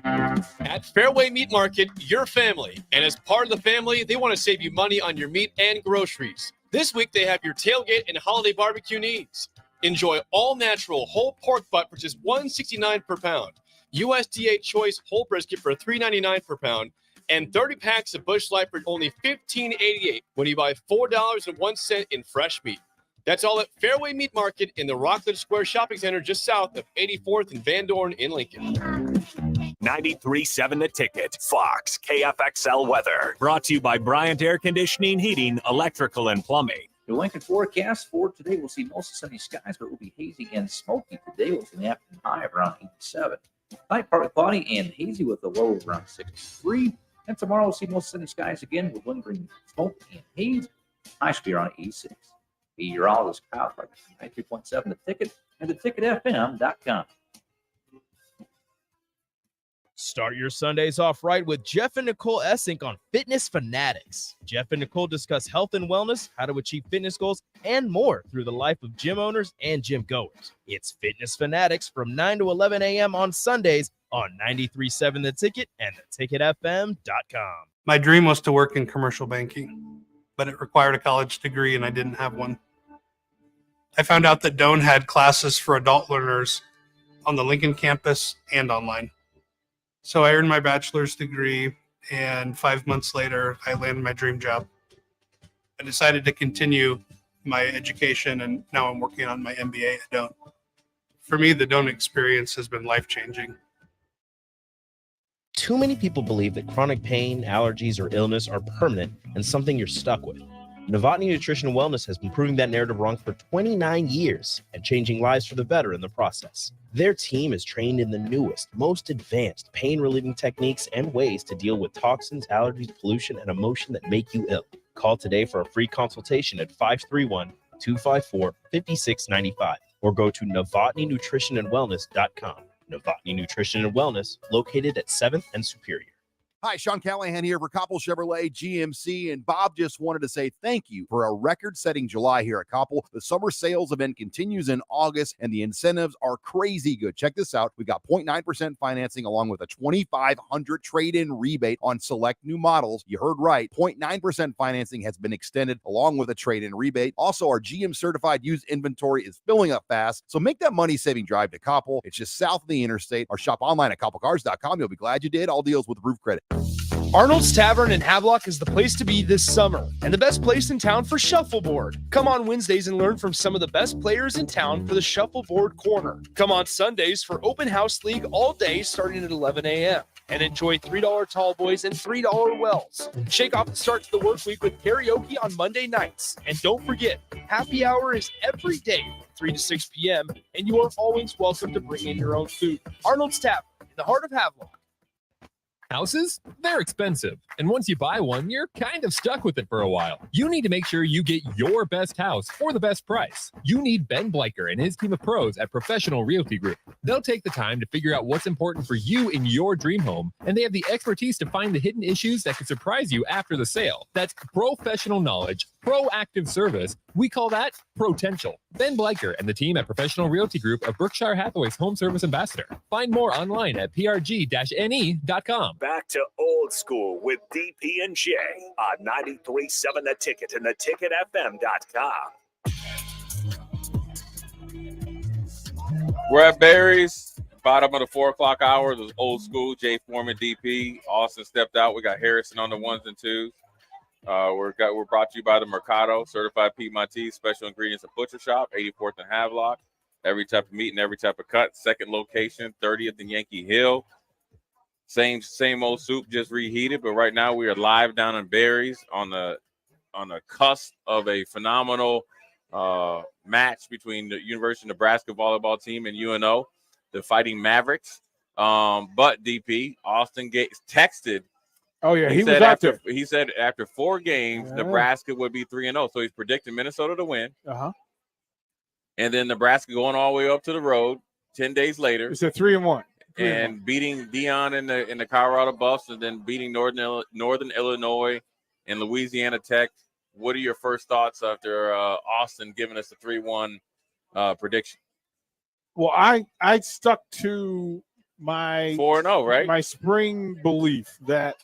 At Fairway Meat Market, your family. And as part of the family, they want to save you money on your meat and groceries. This week, they have your tailgate and holiday barbecue needs. Enjoy all natural whole pork butt for just $1.69 per pound. USDA choice whole brisket for $3.99 per pound. And 30 packs of Busch Light for only $15.88 when you buy $4.01 in fresh meat. That's all at Fairway Meat Market in the Rockledge Square Shopping Center just south of 84th and Van Dorn in Lincoln. 93.7 The Ticket, Fox, KFXL weather. Brought to you by Bryant Air Conditioning, Heating, Electrical, and Plumbing. The Lincoln forecast for today, we'll see mostly sunny skies, but it will be hazy and smoky today. We'll see an afternoon high of around 87. Night partly cloudy and hazy with a low of around 63. And tomorrow we'll see most sunny skies again with lingering smoke and haze. High should be around 86. Be meteorologist Kyle Clark, 93.7 The Ticket and theticketfm.com. Start your Sundays off right with Jeff and Nicole Essink on Fitness Fanatics. Jeff and Nicole discuss health and wellness, how to achieve fitness goals, and more through the life of gym owners and gym goers. It's Fitness Fanatics from 9 to 11 a.m. on Sundays on 93.7 The Ticket and theticketfm.com. My dream was to work in commercial banking, but it required a college degree and I didn't have one. I found out that Doane had classes for adult learners on the Lincoln campus and online. So I earned my bachelor's degree, and 5 months later, I landed my dream job. I decided to continue my education, and now I'm working on my MBA at Doane. For me, the Doane experience has been life-changing. Too many people believe that chronic pain, allergies, or illness are permanent and something you're stuck with. Novotny Nutrition and Wellness has been proving that narrative wrong for 29 years and changing lives for the better in the process. Their team is trained in the newest, most advanced pain-relieving techniques and ways to deal with toxins, allergies, pollution, and emotion that make you ill. Call today for a free consultation at 531-254-5695 or go to novotnynutritionandwellness.com. Novotny Nutrition and Wellness, located at 7th and Superior. Hi, Sean Callahan here for Koppel Chevrolet GMC, and Bob just wanted to say thank you for a record-setting July here at Koppel. The summer sales event continues in August, and the incentives are crazy good. Check this out. We got 0.9% financing along with a $2,500 trade-in rebate on select new models. You heard right. 0.9% financing has been extended along with a trade-in rebate. Also, our GM-certified used inventory is filling up fast, so make that money-saving drive to Koppel. It's just south of the interstate, or shop online at koppelcars.com. You'll be glad you did. All deals with roof credit. Arnold's Tavern in Havelock is the place to be this summer and the best place in town for shuffleboard. Come on Wednesdays and learn from some of the best players in town for the Shuffleboard Corner. Come on Sundays for Open House League all day starting at 11 a.m. and enjoy $3 tall boys and $3 wells. Shake off the start to the work week with karaoke on Monday nights. And don't forget, happy hour is every day from 3 to 6 p.m. and you are always welcome to bring in your own food. Arnold's Tavern in the heart of Havelock. Houses? They're expensive. And once you buy one, you're kind of stuck with it for a while. You need to make sure you get your best house for the best price. You need Ben Bleicher and his team of pros at Professional Realty Group. They'll take the time to figure out what's important for you in your dream home, and they have the expertise to find the hidden issues that could surprise you after the sale. That's professional knowledge, proactive service. We call that potential. Ben Bleicher and the team at Professional Realty Group of Berkshire Hathaway's home service ambassador. Find more online at prg-ne.com. Back to Old School with DP and J on 93.7 The Ticket and theticketfm.com. We're at Barry's, bottom of the 4 o'clock hour. It was Old School, Jay Foreman, DP. Austin stepped out. We got Harrison on the ones and twos. We're brought to you by the Mercado, certified Piedmontese, special ingredients and butcher shop, 84th and Havelock. Every type of meat and every type of cut. Second location, 30th and Yankee Hill. Same old soup, just reheated. But right now we are live down in Barry's on the cusp of a phenomenal match between the University of Nebraska volleyball team and UNO, the Fighting Mavericks. But DP, Austin Gates texted. Oh yeah, he was out there. He said after 4 games, Nebraska would be 3-0. So he's predicting Minnesota to win. And then Nebraska going all the way up to the road 10 days later. He said 3-1. And beating Dion in the Colorado Buffs, and then beating Northern Illinois and Louisiana Tech. What are your first thoughts after Austin giving us a 3-1 prediction? Well, I stuck to my 4-0, right? My spring belief that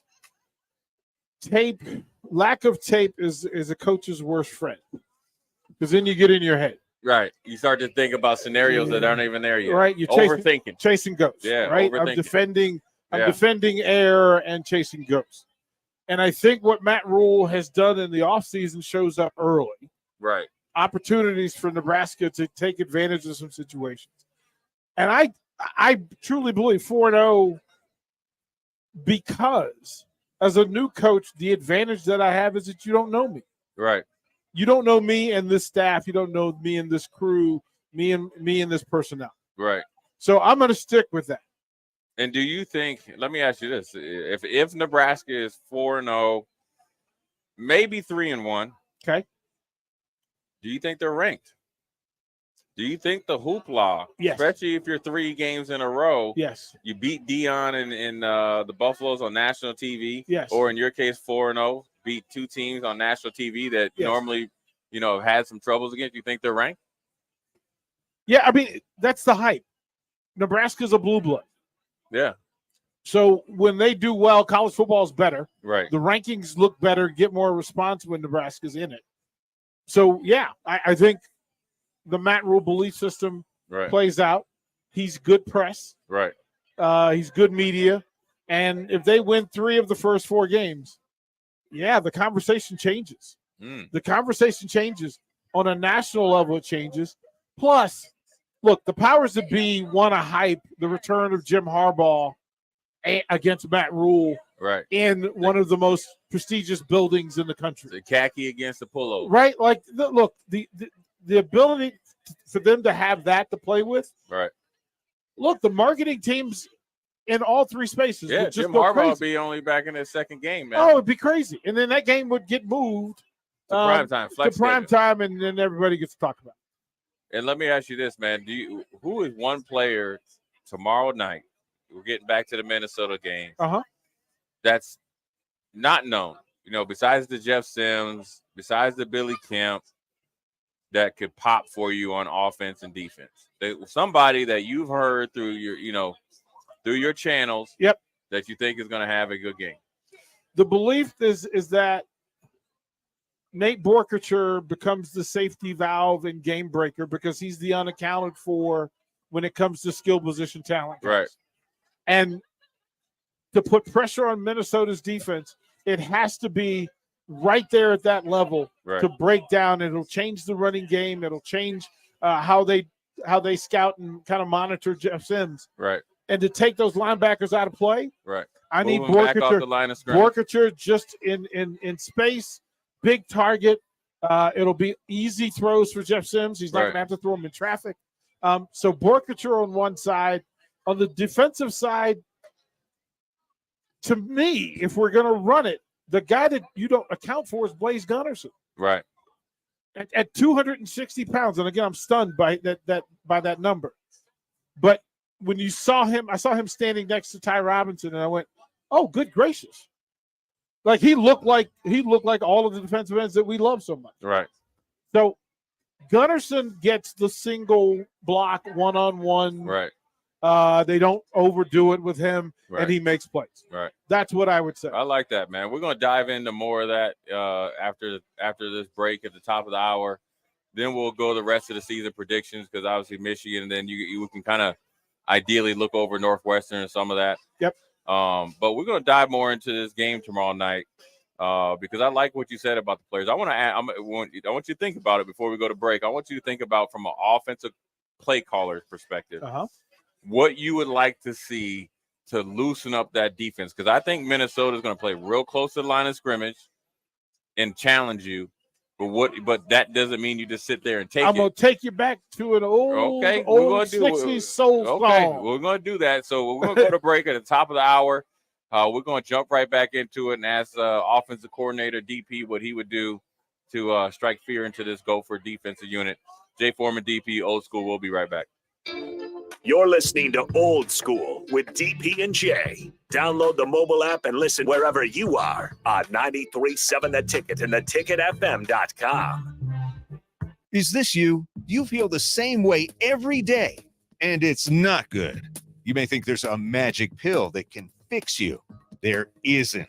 lack of tape is a coach's worst friend, because then you get in your head. Right. You start to think about scenarios that aren't even there yet. Right. You're overthinking. Chasing ghosts. Yeah. Right. Overthinking. I'm defending air and chasing ghosts. And I think what Matt Rule has done in the offseason shows up early. Right. Opportunities for Nebraska to take advantage of some situations. And I truly believe 4-0, because as a new coach, the advantage that I have is that you don't know me. Right. You don't know me and this staff. You don't know me and this crew, me and this personnel. Right. So I'm going to stick with that. And do you think, let me ask you this, if Nebraska is 4-0, maybe 3-1, okay, do you think they're ranked? Do you think the hoopla, especially if you're 3 games in a row, you beat Dion and the Buffaloes on national TV, or in your case 4-0, beat 2 teams on national TV that normally, had some troubles against, you think they're ranked? Yeah, I mean, that's the hype. Nebraska's a blue blood. Yeah. So when they do well, college football is better. Right. The rankings look better, get more response when Nebraska's in it. So, yeah, I think the Matt Rule belief system plays out. He's good press. Right. He's good media. And if they win 3 of the first 4 games, the conversation changes. The conversation changes. On a national level, it changes. Plus, look, the powers that be want to hype the return of Jim Harbaugh against Matt Rule in one of the most prestigious buildings in the country. The khaki against the pullover. Right? Like, look, the ability for them to have that to play with. Right. Look, the marketing teams in all three spaces Yeah, would just Jim go Harbaugh crazy. would be only back in his second game, man. Oh, it'd be crazy. And then that game would get moved to prime time. To prime time, and then everybody gets to talk about it. And let me ask you this, man. Who is one player tomorrow night? We're getting back to the Minnesota game. That's not known. You know, besides the Jeff Sims, besides the Billy Kemp, that could pop for you on offense and defense. Somebody that you've heard through your channels. Yep. That you think is going to have a good game. The belief is that Nate Borkature becomes the safety valve and game breaker because he's the unaccounted for when it comes to skill position talent. Right. And to put pressure on Minnesota's defense, it has to be right there at that level to break down. It'll change the running game. It'll change how they scout and kind of monitor Jeff Sims. Right. And to take those linebackers out of play. Right. I need Moving back off the line of scrimmage. Borkature just in space, big target. It'll be easy throws for Jeff Sims. He's not going to have to throw them in traffic. So Borkature on one side. On the defensive side, to me, if we're going to run it, the guy that you don't account for is Blaze Gunnerson. Right. At 260 pounds, and again, I'm stunned by that number. But when you saw him, I saw him standing next to Ty Robinson, and I went, "Oh, good gracious!" Like he looked like all of the defensive ends that we love so much. Right. So Gunnerson gets the single block one-on-one. Right. They don't overdo it with him, and he makes plays. Right. That's what I would say. I like that, man. We're going to dive into more of that after this break at the top of the hour. Then we'll go the rest of the season predictions because obviously Michigan, and then you can kind of ideally look over Northwestern and some of that. Yep. But we're going to dive more into this game tomorrow night because I like what you said about the players. I want you to think about it before we go to break. I want you to think about from an offensive play caller's perspective. What you would like to see to loosen up that defense. Because I think Minnesota is going to play real close to the line of scrimmage and challenge you. But that doesn't mean you just sit there and take it. I'm going to take you back to an old 60s soul song. Okay, we're going to do that. So we're going to go to break at the top of the hour. We're going to jump right back into it and ask offensive coordinator DP what he would do to strike fear into this Gopher defensive unit. Jay Foreman, DP, Old School. We'll be right back. You're listening to Old School with DP and J. Download the mobile app and listen wherever you are on 93.7 The Ticket and theticketfm.com. Is this you? You feel the same way every day, and it's not good. You may think there's a magic pill that can fix you. There isn't.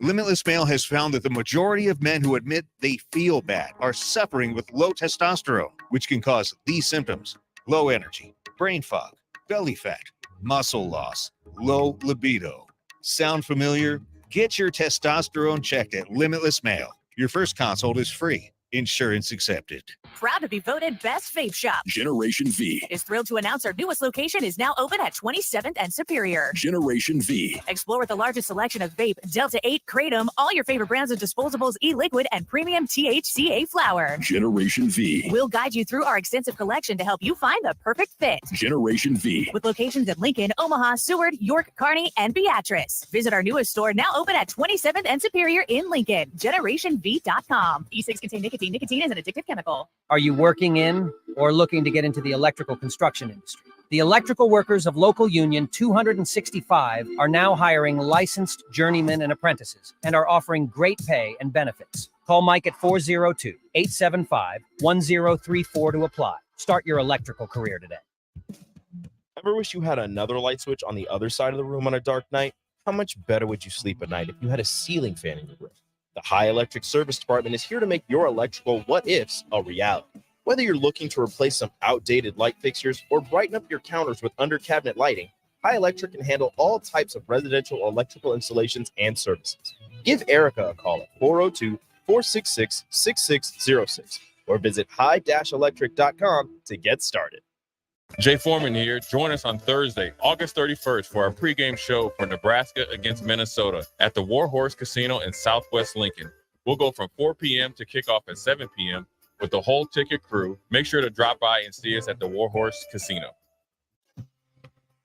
Limitless Male has found that the majority of men who admit they feel bad are suffering with low testosterone, which can cause these symptoms: low energy, brain fog, belly fat, muscle loss, low libido. Sound familiar? Get your testosterone checked at Limitless Male. Your first consult is free. Insurance accepted. Proud to be voted Best Vape Shop. Generation V. Is thrilled to announce our newest location is now open at 27th and Superior. Generation V. Explore with the largest selection of vape, Delta 8, Kratom, all your favorite brands of disposables, e-liquid, and premium THCA flower. Generation V. We'll guide you through our extensive collection to help you find the perfect fit. Generation V. With locations in Lincoln, Omaha, Seward, York, Kearney, and Beatrice. Visit our newest store now open at 27th and Superior in Lincoln. GenerationV.com. E6 contain nicotine. Nicotine is an addictive chemical. Are you working in or looking to get into the electrical construction industry? The electrical workers of local union 265 are now hiring licensed journeymen and apprentices and are offering great pay and benefits. Call Mike at 402-875-1034 to apply. Start your electrical career today. Ever wish you had another light switch on the other side of the room on a dark night? How much better would you sleep at night if you had a ceiling fan in your room? The High Electric Service Department is here to make your electrical what-ifs a reality. Whether you're looking to replace some outdated light fixtures or brighten up your counters with under-cabinet lighting, High Electric can handle all types of residential electrical installations and services. Give Erica a call at 402-466-6606 or visit high-electric.com to get started. Jay Foreman here. Join us on Thursday, August 31st for our pregame show for Nebraska against Minnesota at the Warhorse Casino in Southwest Lincoln. We'll go from 4 p.m. to kickoff at 7 p.m. with the whole ticket crew. Make sure to drop by and see us at the Warhorse Casino.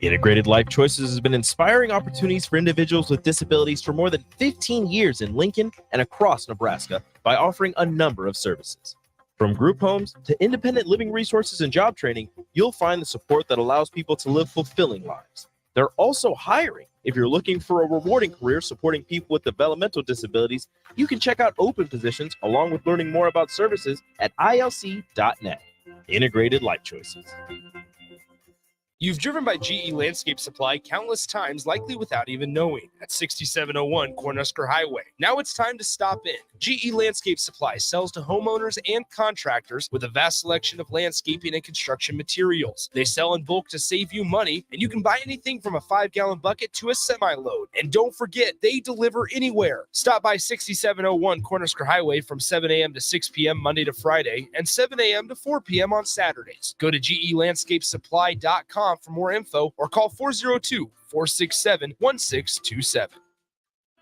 Integrated Life Choices has been inspiring opportunities for individuals with disabilities for more than 15 years in Lincoln and across Nebraska by offering a number of services. From group homes to independent living resources and job training, you'll find the support that allows people to live fulfilling lives. They're also hiring. If you're looking for a rewarding career supporting people with developmental disabilities, you can check out open positions along with learning more about services at ilc.net. Integrated Life Choices. You've driven by GE Landscape Supply countless times, likely without even knowing, at 6701 Cornhusker Highway. Now it's time to stop in. GE Landscape Supply sells to homeowners and contractors with a vast selection of landscaping and construction materials. They sell in bulk to save you money, and you can buy anything from a 5-gallon bucket to a semi-load. And don't forget, they deliver anywhere. Stop by 6701 Cornhusker Highway from 7 a.m. to 6 p.m. Monday to Friday and 7 a.m. to 4 p.m. on Saturdays. Go to GELandscapesupply.com for more info or call 402-467-1627.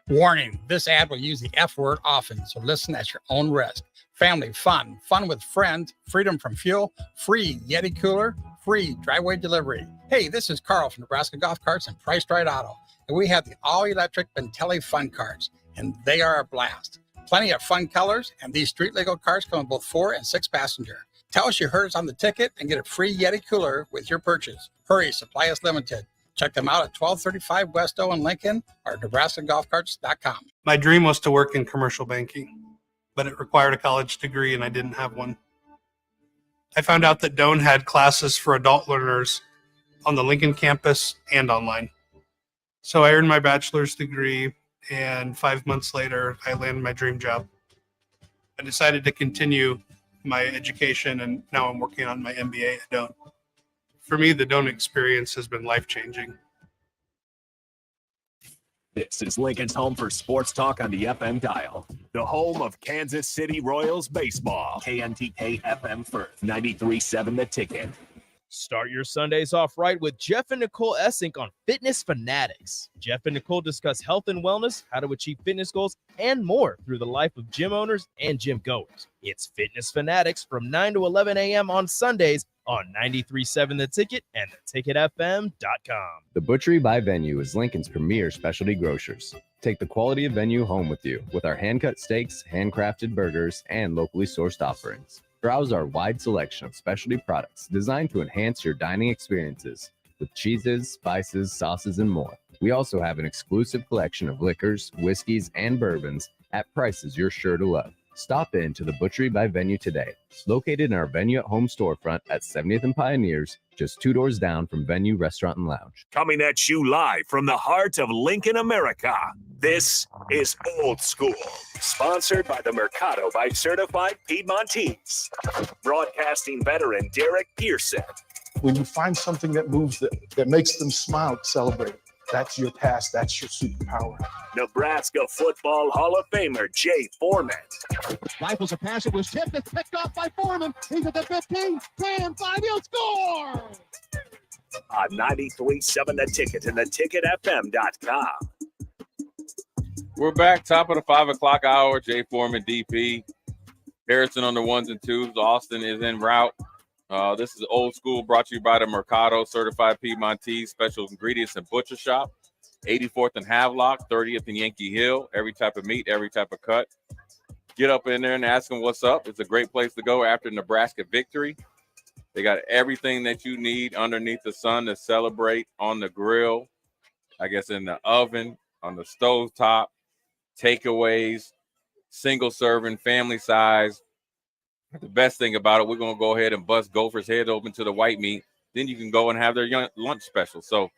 Warning, this ad will use the F word often, so listen at your own risk. Family fun, fun with friends, freedom from fuel, free Yeti cooler, free driveway delivery. Hey, this is Carl from Nebraska Golf Carts and Priced Right Auto, and we have the all-electric Bentelli Fun Carts, and they are a blast. Plenty of fun colors, and these street-legal cars come in both 4 and 6 passenger. Tell us you heard us on the ticket and get a free Yeti cooler with your purchase. Hurry, supply is limited. Check them out at 1235 West O in Lincoln or NebraskaGolfCarts.com. My dream was to work in commercial banking, but it required a college degree and I didn't have one. I found out that Doane had classes for adult learners on the Lincoln campus and online. So I earned my bachelor's degree, and 5 months later, I landed my dream job. I decided to continue my education, and now I'm working on my MBA at Doane. For me, the Doane experience has been life-changing. This is Lincoln's home for sports talk on the FM dial. The home of Kansas City Royals baseball. KNTK FM Firth, 93.7 The Ticket. Start your Sundays off right with Jeff and Nicole Essink on Fitness Fanatics. Jeff and Nicole discuss health and wellness, how to achieve fitness goals, and more through the life of gym owners and gym goers. It's Fitness Fanatics from 9 to 11 a.m. on Sundays on 93.7 The Ticket and theticketfm.com. The Butchery by Venue is Lincoln's premier specialty grocers. Take the quality of Venue home with you with our hand-cut steaks, handcrafted burgers, and locally sourced offerings. Browse our wide selection of specialty products designed to enhance your dining experiences with cheeses, spices, sauces, and more. We also have an exclusive collection of liquors, whiskeys, and bourbons at prices you're sure to love. Stop in to the Butchery by Venue today, located in our Venue at Home storefront at 70th and Pioneers, just 2 doors down from Venue Restaurant and Lounge. Coming at you live from the heart of Lincoln, America. This is Old School, sponsored by the Mercado by Certified Piedmontese. Broadcasting veteran Derek Pearson. When you find something that moves them, that makes them smile, celebrate. That's your task. That's your superpower. Nebraska Football Hall of Famer Jay Foreman. Rifles a pass. It was tipped. It's picked off by Foreman. He's at the 15. 10, 5. He'll score. On 93.7 The Ticket and theticketfm.com. We're back, top of the 5 o'clock hour. Jay Foreman, DP. Harrison on the 1s and 2s. Austin is en route. This is Old School, brought to you by the Mercado Certified Piedmontese Special Ingredients and Butcher Shop. 84th and Havelock, 30th and Yankee Hill. Every type of meat, every type of cut. Get up in there and ask them what's up. It's a great place to go after Nebraska victory. They got everything that you need underneath the sun to celebrate on the grill, I guess in the oven, on the stove top, takeaways, single serving, family size. The best thing about it, we're going to go ahead and bust Gopher's head open to the white meat. Then you can go and have their lunch special. So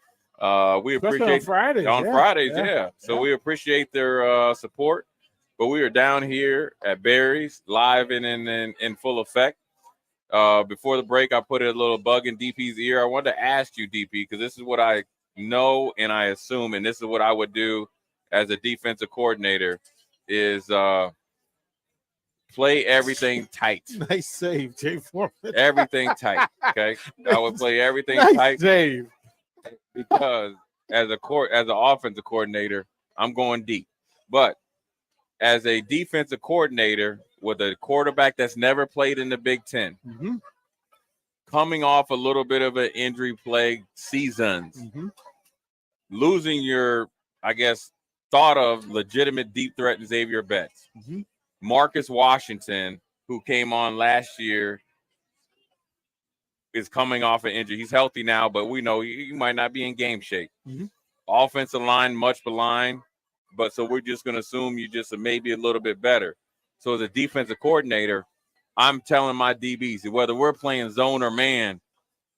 we appreciate on Fridays. Yeah. So we appreciate their support. But we are down here at Barry's, live and in full effect. Before the break, I put a little bug in DP's ear. I wanted to ask you, DP, because this is what I know and I assume, and this is what I would do as a defensive coordinator, is Play everything tight. Nice save, Jay Foreman. Everything tight. Okay. I would play everything Nice tight. save. Because as an offensive coordinator, I'm going deep. But as a defensive coordinator with a quarterback that's never played in the Big Ten, coming off a little bit of an injury plague seasons, losing your, I guess, thought of legitimate deep threat Xavier Betts, Marcus Washington, who came on last year, is coming off an injury. He's healthy now, but we know he might not be in game shape. Offensive line, much maligned, but so we're just going to assume you just maybe a little bit better. So as a defensive coordinator, I'm telling my DBs, whether we're playing zone or man,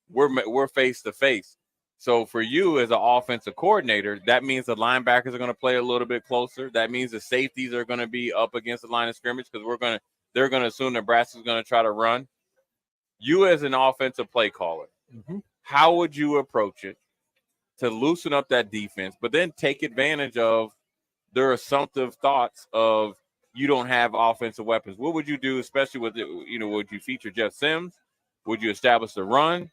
we're face to face. So for you as an offensive coordinator, that means the linebackers are going to play a little bit closer. That means the safeties are going to be up against the line of scrimmage because they're going to assume Nebraska's going to try to run. You as an offensive play caller, how would you approach it to loosen up that defense, but then take advantage of their assumptive thoughts of you don't have offensive weapons? What would you do, especially with would you feature Jeff Sims? Would you establish the run?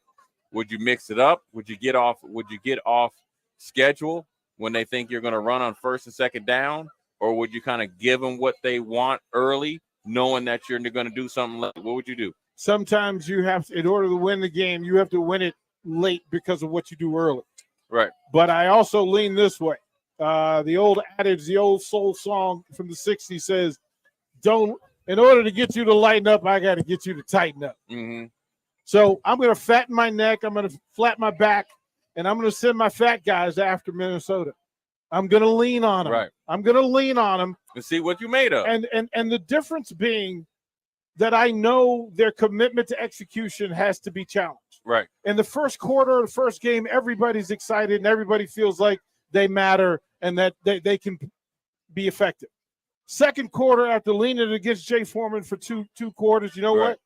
Would you mix it up? Would you get off schedule when they think you're going to run on first and second down? Or would you kind of give them what they want early, knowing that you're going to do something late? What would you do? Sometimes you have to, in order to win the game, you have to win it late because of what you do early. Right. But I also lean this way. The old adage, the old soul song from the 60s says, in order to get you to lighten up, I got to get you to tighten up. So I'm going to fatten my neck. I'm going to flatten my back, and I'm going to send my fat guys after Minnesota. I'm going to lean on them. Right. I'm going to lean on them. And see what you made of. And the difference being that I know their commitment to execution has to be challenged. Right. In the first quarter of the first game, everybody's excited and everybody feels like they matter and that they can be effective. Second quarter, after leaning against Jay Foreman for two quarters, you know what?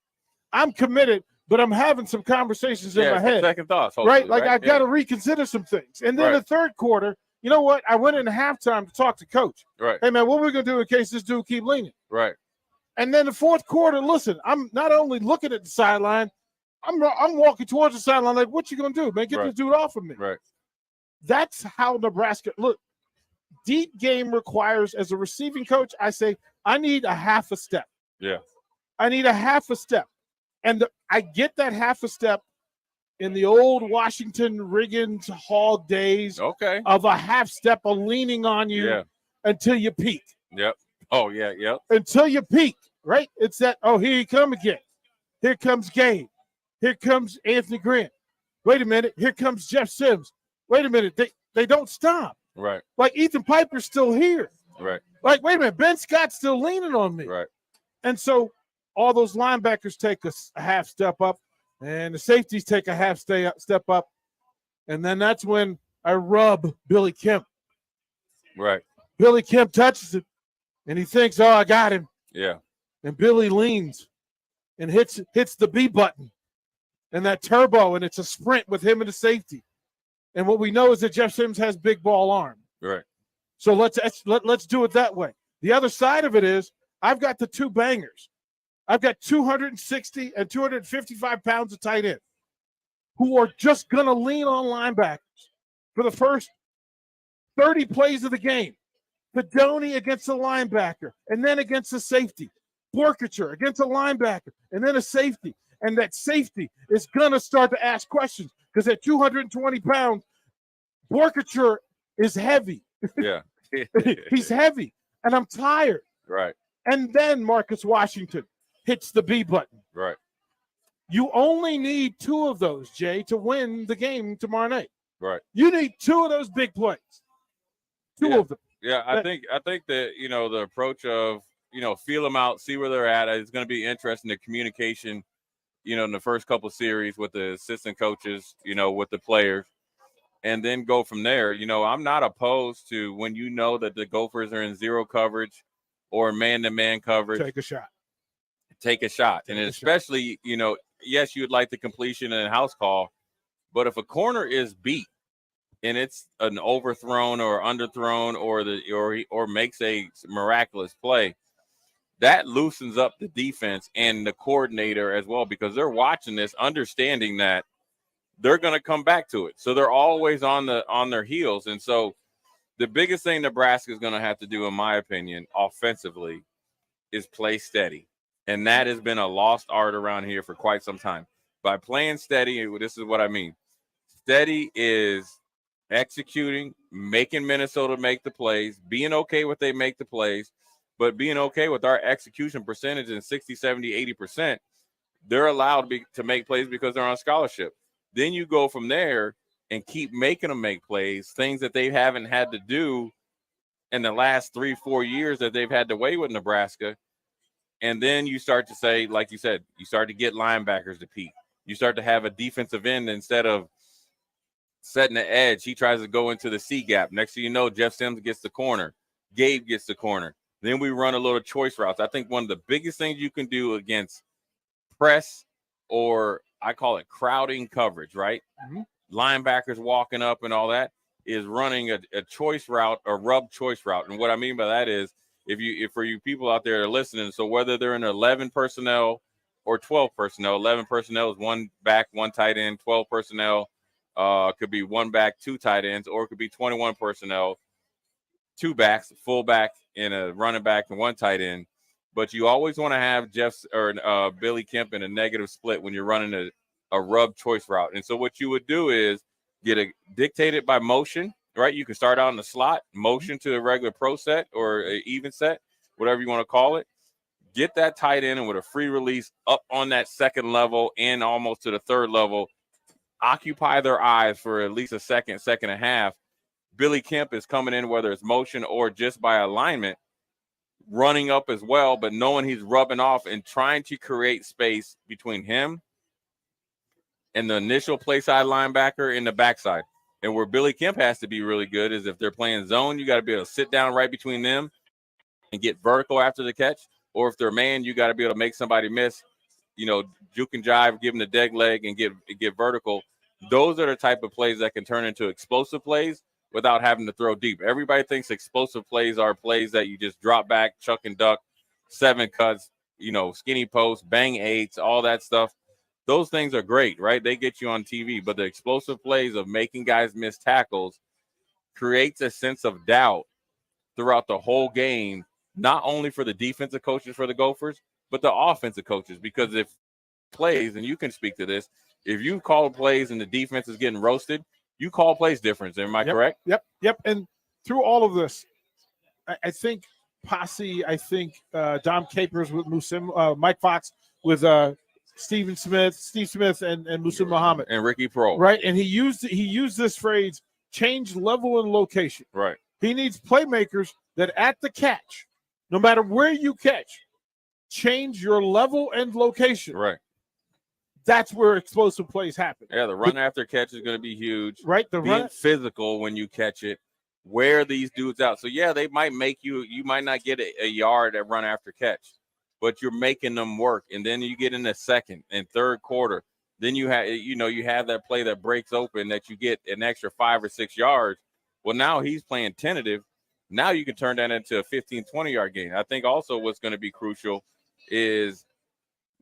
I'm committed, but I'm having some conversations in my head. Second thoughts. Right? Like I got to reconsider some things. And then the third quarter, you know what? I went into halftime to talk to coach. Right. Hey, man, what are we going to do in case this dude keep leaning? Right. And then the fourth quarter, listen, I'm not only looking at the sideline, I'm walking towards the sideline like, what you going to do, man? Get this dude off of me. Right. That's how Nebraska – look, deep game requires, as a receiving coach, I say, I need a half a step. Yeah. I need a half a step. And I get that half a step in the old Washington Riggins Hog days of a half step of leaning on you until you peak. Yep. Oh, yeah, yep. Until you peak, right? It's that, oh, here you come again. Here comes Gabe. Here comes Anthony Grant. Wait a minute. Here comes Jeff Sims. Wait a minute. They don't stop. Right. Like Ethan Piper's still here. Right. Like, wait a minute. Ben Scott's still leaning on me. Right. And so all those linebackers take a half step up, and the safeties take a half step up. And then that's when I rub Billy Kemp. Right. Billy Kemp touches it, and he thinks, oh, I got him. Yeah. And Billy leans and hits the B button and that turbo, and it's a sprint with him and the safety. And what we know is that Jeff Sims has big ball arm. Right. So let's do it that way. The other side of it is I've got the two bangers. I've got 260 and 255 pounds of tight end who are just going to lean on linebackers for the first 30 plays of the game. Fedoni against a linebacker and then against a safety. Borkature against a linebacker and then a safety. And that safety is going to start to ask questions because at 220 pounds, Borkature is heavy. Yeah. He's heavy, and I'm tired. Right. And then Marcus Washington hits the B button. Right. You only need two of those, Jay, to win the game tomorrow night. Right. You need two of those big plays. Two of them. Yeah, I think that, the approach of, feel them out, see where they're at. It's going to be interesting, the communication, in the first couple series with the assistant coaches, with the players, and then go from there. I'm not opposed to when that the Gophers are in zero coverage or man-to-man coverage. Take a shot. And especially, yes, you would like the completion and house call, but if a corner is beat and it's an overthrown or underthrown or makes a miraculous play, that loosens up the defense and the coordinator as well, because they're watching this, understanding that they're going to come back to it. So they're always on their heels. And so the biggest thing Nebraska is going to have to do, in my opinion, offensively, is play steady. And that has been a lost art around here for quite some time. By playing steady, this is what I mean. Steady is executing, making Minnesota make the plays, being okay with they make the plays, but being okay with our execution percentage in 60, 70, 80%. They're allowed to make plays because they're on scholarship. Then you go from there and keep making them make plays, things that they haven't had to do in the last 3-4 years that they've had to wait with Nebraska. And then you start to say, like you said, you start to get linebackers to peak. You start to have a defensive end, instead of setting the edge, he tries to go into the C gap. Next thing you know, Jeff Sims gets the corner. Gabe gets the corner. Then we run a little choice routes. I think one of the biggest things you can do against press, or I call it crowding coverage, right? Mm-hmm. Linebackers walking up and all that, is running a choice route, a rub choice route. And what I mean by that is, if for you people out there that are listening, so whether they're in 11 personnel or 12 personnel, 11 personnel is one back, one tight end, 12 personnel could be one back, two tight ends, or it could be 21 personnel, two backs, full back, and a running back and one tight end. But you always want to have Billy Kemp in a negative split when you're running a rub choice route. And so what you would do is dictated by motion, right? You can start out in the slot, motion to a regular pro set or an even set, whatever you want to call it. Get that tight end, and with a free release up on that second level and almost to the third level, occupy their eyes for at least a second and a half. Billy Kemp is coming in, whether it's motion or just by alignment, running up as well, but knowing he's rubbing off and trying to create space between him and the initial play side linebacker in the backside. And where Billy Kemp has to be really good is if they're playing zone, you got to be able to sit down right between them and get vertical after the catch. Or if they're man, you got to be able to make somebody miss, juke and jive, give them the dead leg and get vertical. Those are the type of plays that can turn into explosive plays without having to throw deep. Everybody thinks explosive plays are plays that you just drop back, chuck and duck, 7 cuts, skinny post, bang eights, all that stuff. Those things are great, right? They get you on TV. But the explosive plays of making guys miss tackles creates a sense of doubt throughout the whole game, not only for the defensive coaches for the Gophers, but the offensive coaches. Because if plays, and you can speak to this, if you call plays and the defense is getting roasted, you call plays different. Am I correct? Yep. And through all of this, I think Posse, Dom Capers with Musim, Mike Fox with Steve Smith, and Musim Muhammad. And Ricky Pro. Right. And he used this phrase, change level and location. Right. He needs playmakers that at the catch, no matter where you catch, change your level and location. Right. That's where explosive plays happen. Yeah, the run after catch is going to be huge. Right. Being physical when you catch it. Wear these dudes out. So, yeah, they might make you might not get a yard at run after catch, but you're making them work. And then you get in the second and third quarter. Then you have that play that breaks open that you get an extra 5 or 6 yards. Well, now he's playing tentative. Now you can turn that into a 15, 20-yard gain. I think also what's going to be crucial is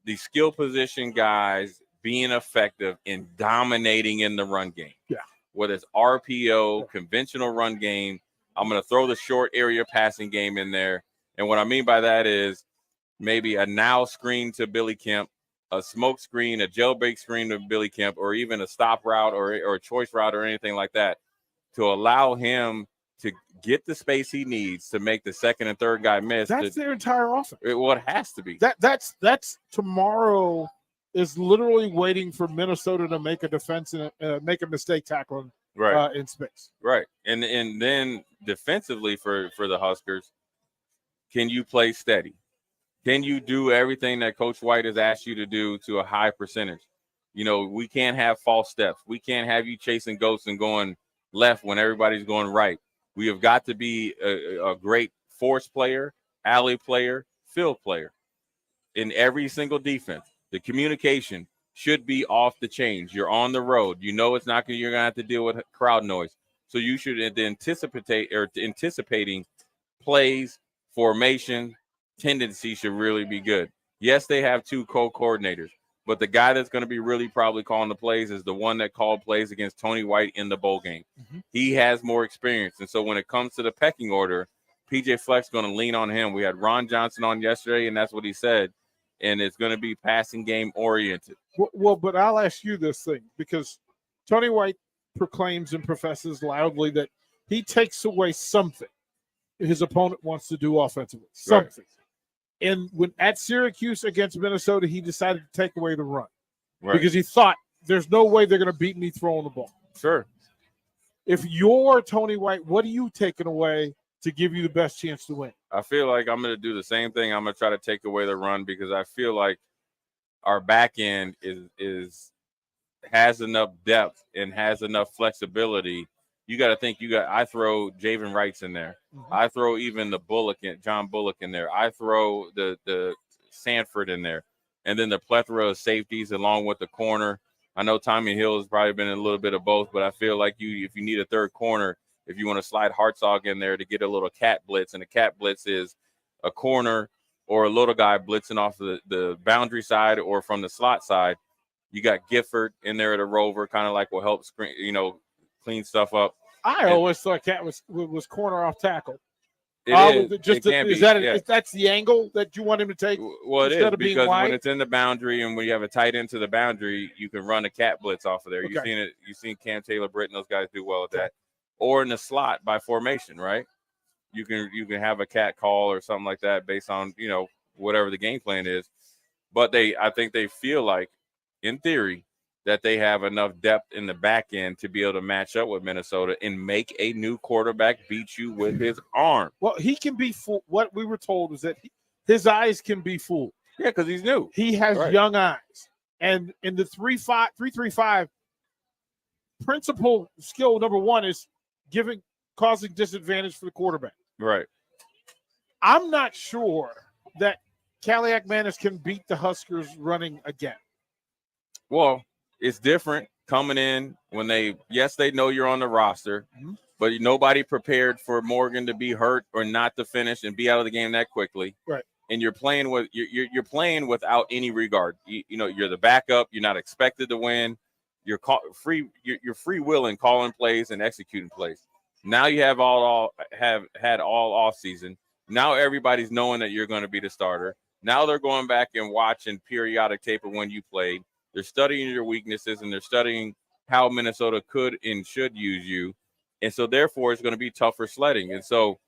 the skill position guys being effective in dominating in the run game. Yeah. Whether it's RPO, conventional run game, I'm going to throw the short area passing game in there. And what I mean by that is maybe a now screen to Billy Kemp, a smoke screen, a jailbreak screen to Billy Kemp, or even a stop route or a choice route or anything like that to allow him to get the space he needs to make the second and third guy miss. That's their entire offense. It has to be. That's tomorrow is literally waiting for Minnesota to make a defense and make a mistake tackling in space. Right. And then defensively for the Huskers, can you play steady? Can you do everything that Coach White has asked you to do to a high percentage? We can't have false steps. We can't have you chasing ghosts and going left when everybody's going right. We have got to be a great force player, alley player, field player in every single defense. The communication should be off the chains. You're on the road. You're going to have to deal with crowd noise. So you should anticipating plays, formation, tendency should really be good. Yes, they have 2 co-coordinators, but the guy that's going to be really probably calling the plays is the one that called plays against Tony White in the bowl game. He has more experience. And so when it comes to the pecking order, PJ Fleck's going to lean on him. We had Ron Johnson on yesterday, and that's what he said. And it's going to be passing game oriented. Well, but I'll ask you this thing, because Tony White proclaims and professes loudly that he takes away something his opponent wants to do offensively. Something. Right. And when at Syracuse against Minnesota, he decided to take away the run. Right. Because he thought there's no way they're going to beat me throwing the ball. Sure. If you're Tony White, what are you taking away to give you the best chance to win? I feel like I'm going to do the same thing. I'm going to try to take away the run because I feel like our back end has enough depth and has enough flexibility. You got to think I throw Javen Wrights in there. I throw even John Bullock in there. I throw the Sanford in there. And then the plethora of safeties along with the corner. I know Tommy Hill has probably been in a little bit of both, but I feel like if you need a third corner, if you want to slide Hartzog in there to get a little cat blitz, and a cat blitz is a corner or a little guy blitzing off the boundary side or from the slot side. You got Gifford in there at a rover, kind of like will help screen, clean stuff up. I always thought cat was corner off tackle. If that's the angle that you want him to take? Well, it is, because when it's in the boundary and when you have a tight end to the boundary, you can run a cat blitz off of there. Okay. You've seen Cam Taylor, Britton, those guys do well at that. Or in the slot by formation, right? You can have a cat call or something like that based on, whatever the game plan is. But I think they feel like, in theory, that they have enough depth in the back end to be able to match up with Minnesota and make a new quarterback beat you with his arm. Well, he can be fooled. What we were told is that his eyes can be fooled. Yeah, because he's new. He has young eyes. And in the 3-5, principal skill number one is causing disadvantage for the quarterback. Right. I'm not sure that Caliac Manis can beat the Huskers running again. Well, it's different coming in when they know you're on the roster, but nobody prepared for Morgan to be hurt or not to finish and be out of the game that quickly. Right. And you're playing without any regard. You're the backup. You're not expected to win. You're free willing, calling plays and executing plays. Now you have had all off season. Now everybody's knowing that you're going to be the starter. Now they're going back and watching periodic tape of when you played. They're studying your weaknesses, and they're studying how Minnesota could and should use you. And so, therefore, it's going to be tougher sledding. And so,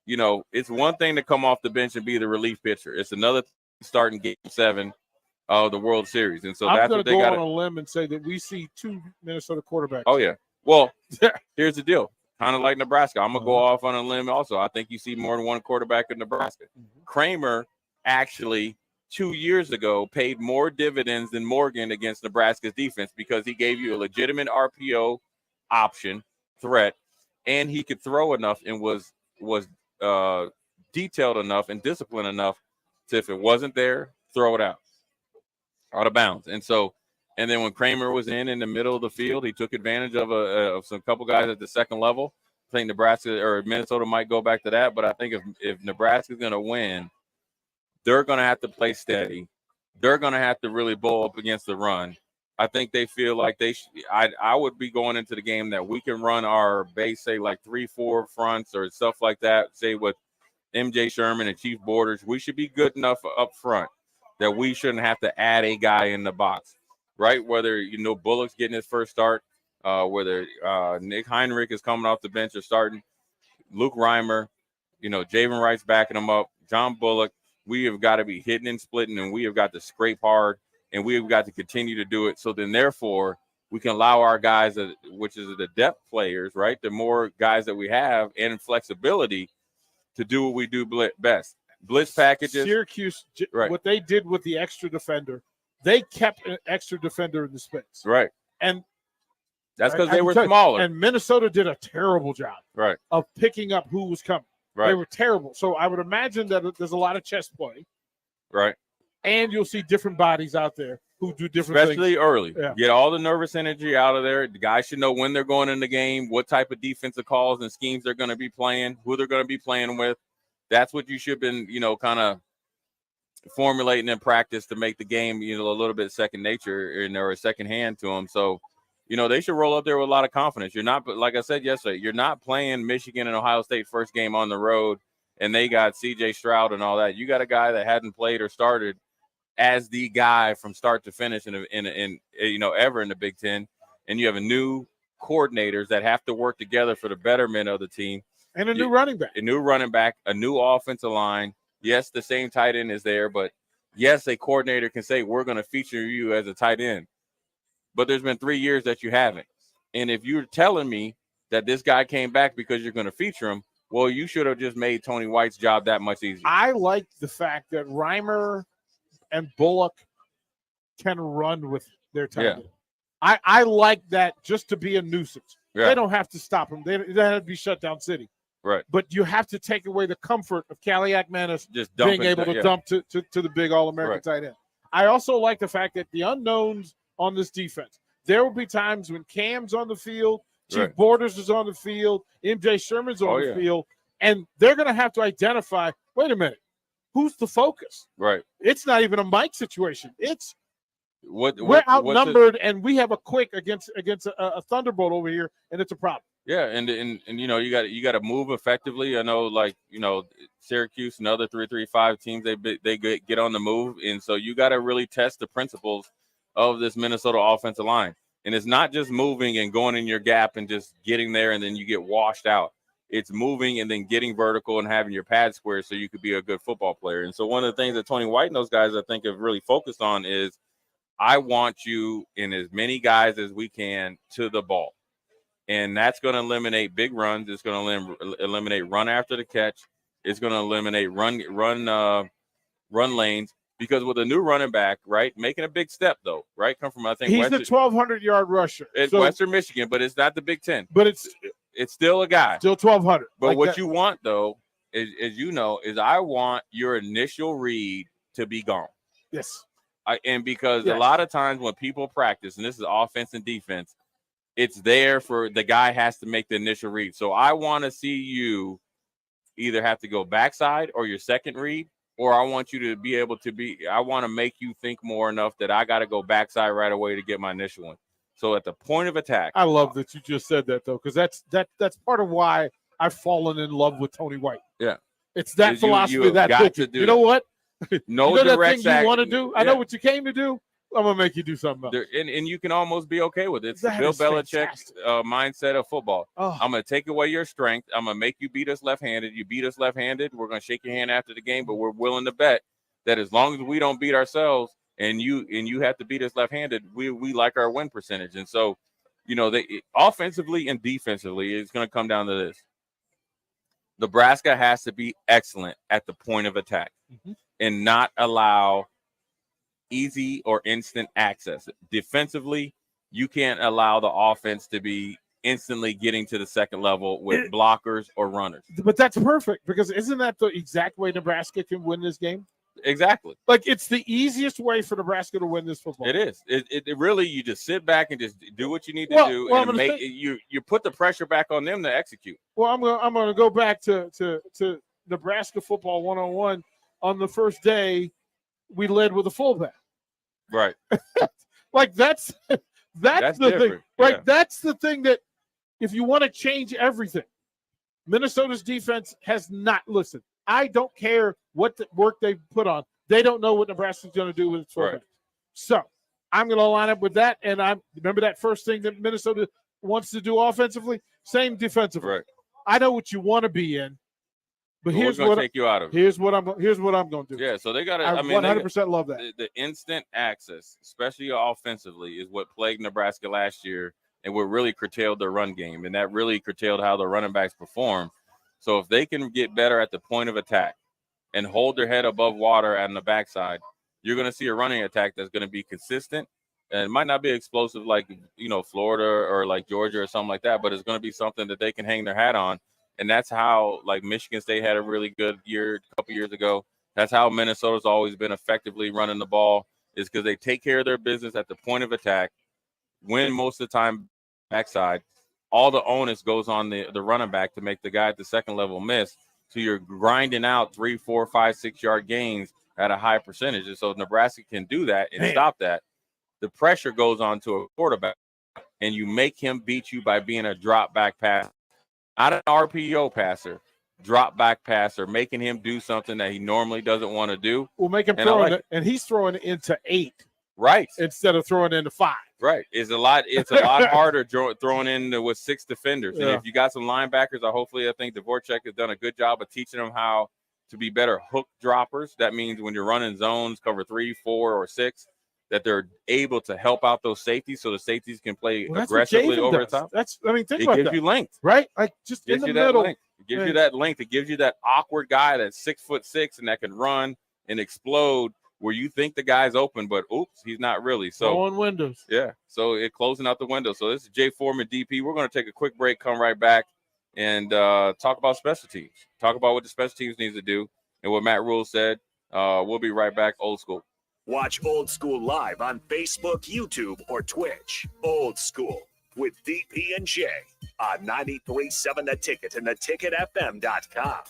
it's one thing to come off the bench and be the relief pitcher. It's another thing starting Game 7 of the World Series. And so I'm that's going what to they go got on a limb and say that we see 2 Minnesota quarterbacks. Oh, yeah. Well, here's the deal. Kind of like Nebraska. I'm going to go off on a limb also. I think you see more than one quarterback in Nebraska. Kramer actually – 2 years ago paid more dividends than Morgan against Nebraska's defense because he gave you a legitimate RPO option threat, and he could throw enough and was detailed enough and disciplined enough to, if it wasn't there, throw it out of bounds. And then when Kramer was in the middle of the field, he took advantage of some couple guys at the second level. I think Nebraska or Minnesota might go back to that, but I think if Nebraska's going to win, they're going to have to play steady. They're going to have to really bowl up against the run. I think they feel like I would be going into the game that we can run our base, say like 3-4 fronts or stuff like that, say with MJ Sherman and Chief Borders. We should be good enough up front that we shouldn't have to add a guy in the box, right? Whether, Bullock's getting his first start, whether Nick Heinrich is coming off the bench or starting, Luke Reimer, Javen Wright's backing him up, John Bullock. We have got to be hitting and splitting, and we have got to scrape hard, and we have got to continue to do it. So then, therefore, we can allow our guys, which is the depth players, right, the more guys that we have and flexibility to do what we do best. Blitz packages. Syracuse, what they did with the extra defender, they kept an extra defender in the space. Right. And that's because they were smaller. And Minnesota did a terrible job of picking up who was coming. Right. They were terrible. So I would imagine that there's a lot of chess play. Right. And you'll see different bodies out there who do different Especially things. early. Yeah. Get all the nervous energy out of there. The guys should know when they're going in the game, what type of defensive calls and schemes they're going to be playing, who they're going to be playing with. That's what you should have been, kind of formulating in practice to make the game, a little bit second nature or a second hand to them. So, they should roll up there with a lot of confidence. You're not, like I said yesterday, you're not playing Michigan and Ohio State first game on the road, and they got C.J. Stroud and all that. You got a guy that hadn't played or started as the guy from start to finish in ever in the Big Ten, and you have a new coordinators that have to work together for the betterment of the team, and a new running back, a new offensive line. Yes, the same tight end is there, but yes, a coordinator can say we're going to feature you as a tight end. But there's been 3 years that you haven't. And if you're telling me that this guy came back because you're going to feature him, well, you should have just made Tony White's job that much easier. I like the fact that Reimer and Bullock can run with their tight end. I like that just to be a nuisance. Yeah. They don't have to stop him. They have to be shut down city. Right. But you have to take away the comfort of Caliac Manis just being able to dump to the big All-American tight end. I also like the fact that the unknowns on this defense. There will be times when Cam's on the field, Chief Borders is on the field, MJ Sherman's on the field, and they're going to have to identify, wait a minute, who's the focus? Right. It's not even a Mike situation. It's we're outnumbered, and we have a quick against a Thunderbolt over here, and it's a problem. Yeah, and you got to move effectively. I know, Syracuse and other 3-3-5 teams, they get on the move, and so you got to really test the principles of this Minnesota offensive line. And it's not just moving and going in your gap and just getting there and then you get washed out. It's moving and then getting vertical and having your pad square so you could be a good football player. And so one of the things that Tony White and those guys I think have really focused on is I want you in as many guys as we can to the ball. And that's going to eliminate big runs. It's going to eliminate run after the catch. It's going to eliminate run lanes. Because with a new running back, right, making a big step, though, right, come from, I think, he's the 1,200-yard rusher. It's Western Michigan, but it's not the Big Ten. But it's still a guy. Still 1,200. But like what that. you want, though, is I want your initial read to be gone. Yes. Because a lot of times when people practice, and this is offense and defense, it's there for the guy has to make the initial read. So I want to see you either have to go backside or your second read, or I want you to be able to I want to make you think more enough that I got to go backside right away to get my initial one. So at the point of attack. I love that you just said that, though, because that's part of why I've fallen in love with Tony White. Yeah. It's that philosophy, that thinking. You know what? No direct that thing you want to do? I know what you came to do. I'm going to make you do something else. And you can almost be okay with it. It's that Bill Belichick's mindset of football. Oh. I'm going to take away your strength. I'm going to make you beat us left-handed. You beat us left-handed. We're going to shake your hand after the game, but we're willing to bet that as long as we don't beat ourselves and you have to beat us left-handed, we like our win percentage. And so, offensively and defensively, it's going to come down to this. Nebraska has to be excellent at the point of attack and not allow easy or instant access. Defensively, you can't allow the offense to be instantly getting to the second level with blockers or runners. But that's perfect, because isn't that the exact way Nebraska can win this game? Exactly. Like, it's the easiest way for Nebraska to win this football. It is. It really, you just sit back and just do what you need to do, and you put the pressure back on them to execute. Well, I'm going to go back to Nebraska football 101. On the first day, we led with a fullback. Right. Like that's the different. thing. Right. Yeah. That's the thing that if you want to change everything, Minnesota's defense has not listened. I don't care what the work they put on. They don't know what Nebraska's going to do with its fullback. Right. So I'm going to line up with that. And I remember that first thing that Minnesota wants to do offensively, same defensively. Right. I know what you want to be in. But here's what what take you out of it. Here's what I'm going to do. Yeah, so they got to. I 100% love that. The instant access, especially offensively, is what plagued Nebraska last year, and what really curtailed their run game, and that really curtailed how the running backs perform. So if they can get better at the point of attack and hold their head above water on the backside, you're going to see a running attack that's going to be consistent, and it might not be explosive like Florida or like Georgia or something like that, but it's going to be something that they can hang their hat on. And that's how, like, Michigan State had a really good year a couple years ago. That's how Minnesota's always been effectively running the ball, is because they take care of their business at the point of attack, win most of the time backside. All the onus goes on the running back to make the guy at the second level miss. So you're grinding out 3, 4, 5, 6 yard gains at a high percentage. And so Nebraska can do that and stop that. The pressure goes on to a quarterback, and you make him beat you by being a drop back pass, not an RPO passer, drop back passer, making him do something that he normally doesn't want to do. We'll make him throw it, and he's throwing it into 8. Right. Instead of throwing it into 5. Right. It's a lot harder throwing in with 6 defenders. And if you got some linebackers, I think Dvorak has done a good job of teaching them how to be better hook droppers. That means when you're running zones, cover 3, 4, or 6, that they're able to help out those safeties so the safeties can play aggressively over the top. Think about that. It gives you length. Right? Like just in the middle. It gives you that length. It gives you that awkward guy that's 6'6" and that can run and explode where you think the guy's open, but oops, he's not really. So on windows. Yeah. So it closing out the window. So this is Jay Foreman, DP. We're going to take a quick break, come right back, and talk about special teams. Talk about what the special teams needs to do and what Matt Rule said. We'll be right back. Old School. Watch Old School live on Facebook, YouTube, or Twitch. Old School with DP and J on 93.7 The Ticket and theticketfm.com.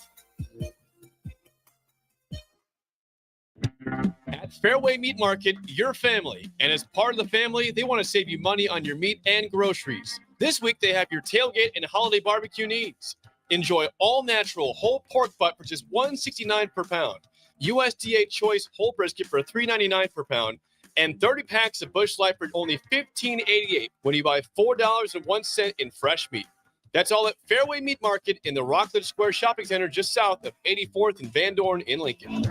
At Fairway Meat Market, your family. And as part of the family, they want to save you money on your meat and groceries. This week, they have your tailgate and holiday barbecue needs. Enjoy all natural whole pork butt for just $1.69 per pound. USDA Choice whole brisket for $3.99 per pound. And 30 packs of Busch Light for only $15.88 when you buy $4.01 in fresh meat. That's all at Fairway Meat Market in the Rockledge Square Shopping Center just south of 84th and Van Dorn in Lincoln.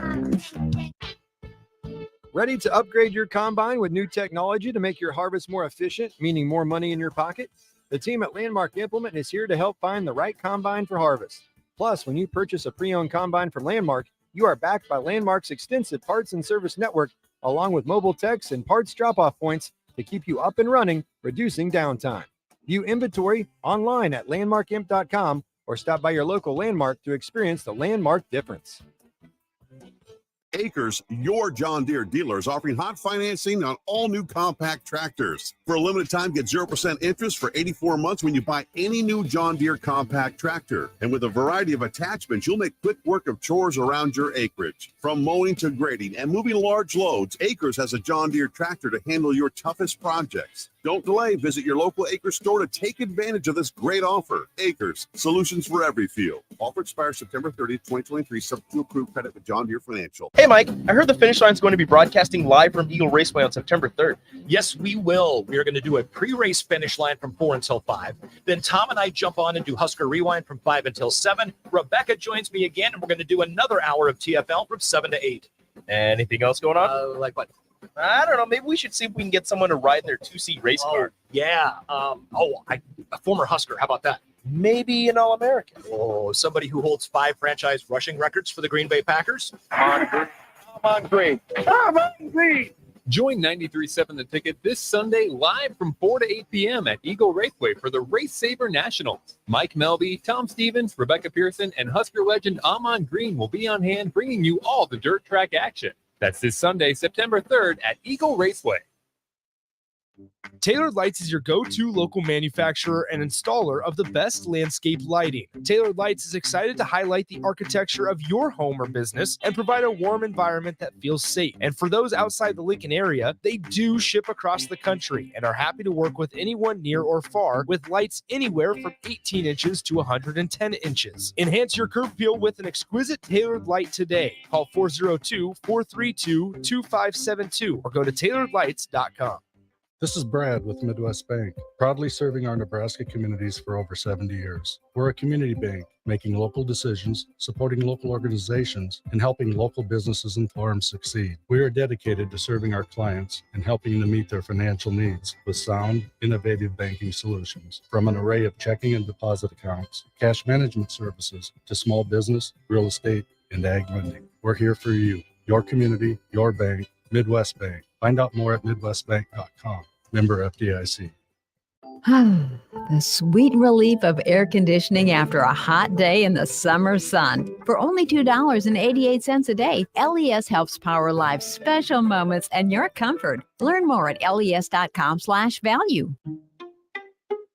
Ready to upgrade your combine with new technology to make your harvest more efficient, meaning more money in your pocket? The team at Landmark Implement is here to help find the right combine for harvest. Plus, when you purchase a pre-owned combine from Landmark, you are backed by Landmark's extensive parts and service network, along with mobile techs and parts drop-off points to keep you up and running, reducing downtime. View inventory online at landmarkimp.com or stop by your local Landmark to experience the Landmark difference. Acres, your John Deere dealer, is offering hot financing on all new compact tractors. For a limited time, get 0% interest for 84 months when you buy any new John Deere compact tractor. And with a variety of attachments, you'll make quick work of chores around your acreage. From mowing to grading and moving large loads, Acres has a John Deere tractor to handle your toughest projects. Don't delay. Visit your local Acres store to take advantage of this great offer. Acres, solutions for every field. Offer expires September 30th, 2023, subject to approved credit with John Deere Financial. Hey, Mike, I heard the Finish Line is going to be broadcasting live from Eagle Raceway on September 3rd. Yes, we will. We are going to do a pre-race Finish Line from 4 until 5. Then Tom and I jump on and do Husker Rewind from 5 until 7. Rebecca joins me again, and we're going to do another hour of TFL from 7 to 8. Anything else going on? Like what? I don't know. Maybe we should see if we can get someone to ride in their 2-seat race car. Yeah. A former Husker. How about that? Maybe an All-American. Oh, somebody who holds 5 franchise rushing records for the Green Bay Packers. Come on, Green. Join 93.7 The Ticket this Sunday live from 4 to 8 p.m. at Eagle Raceway for the Race Saver Nationals. Mike Melby, Tom Stevens, Rebecca Pearson, and Husker legend Amon Green will be on hand bringing you all the dirt track action. That's this Sunday, September 3rd at Eagle Raceway. Tailored Lights is your go-to local manufacturer and installer of the best landscape lighting. Tailored Lights is excited to highlight the architecture of your home or business and provide a warm environment that feels safe. And for those outside the Lincoln area, they do ship across the country and are happy to work with anyone near or far with lights anywhere from 18 inches to 110 inches. Enhance your curb appeal with an exquisite tailored light today. Call 402-432-2572 or go to tailoredlights.com. This is Brad with Midwest Bank, proudly serving our Nebraska communities for over 70 years. We're a community bank, making local decisions, supporting local organizations, and helping local businesses and farms succeed. We are dedicated to serving our clients and helping them meet their financial needs with sound, innovative banking solutions. From an array of checking and deposit accounts, cash management services, to small business, real estate, and ag lending. We're here for you, your community, your bank, Midwest Bank. Find out more at midwestbank.com. Member FDIC. The sweet relief of air conditioning after a hot day in the summer sun. For only $2.88 a day, LES helps power life's special moments and your comfort. Learn more at les.com/value.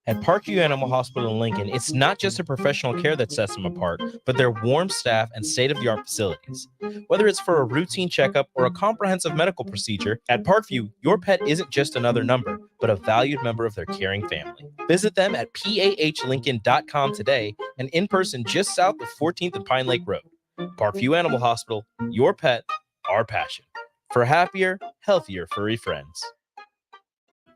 At Parkview Animal Hospital in Lincoln, it's not just a professional care that sets them apart, but their warm staff and state-of-the-art facilities. Whether it's for a routine checkup or a comprehensive medical procedure, at Parkview, your pet isn't just another number, but a valued member of their caring family. Visit them at pahlincoln.com today and in person just south of 14th and Pine Lake Road. Parkview Animal Hospital, your pet, our passion. For happier, healthier furry friends.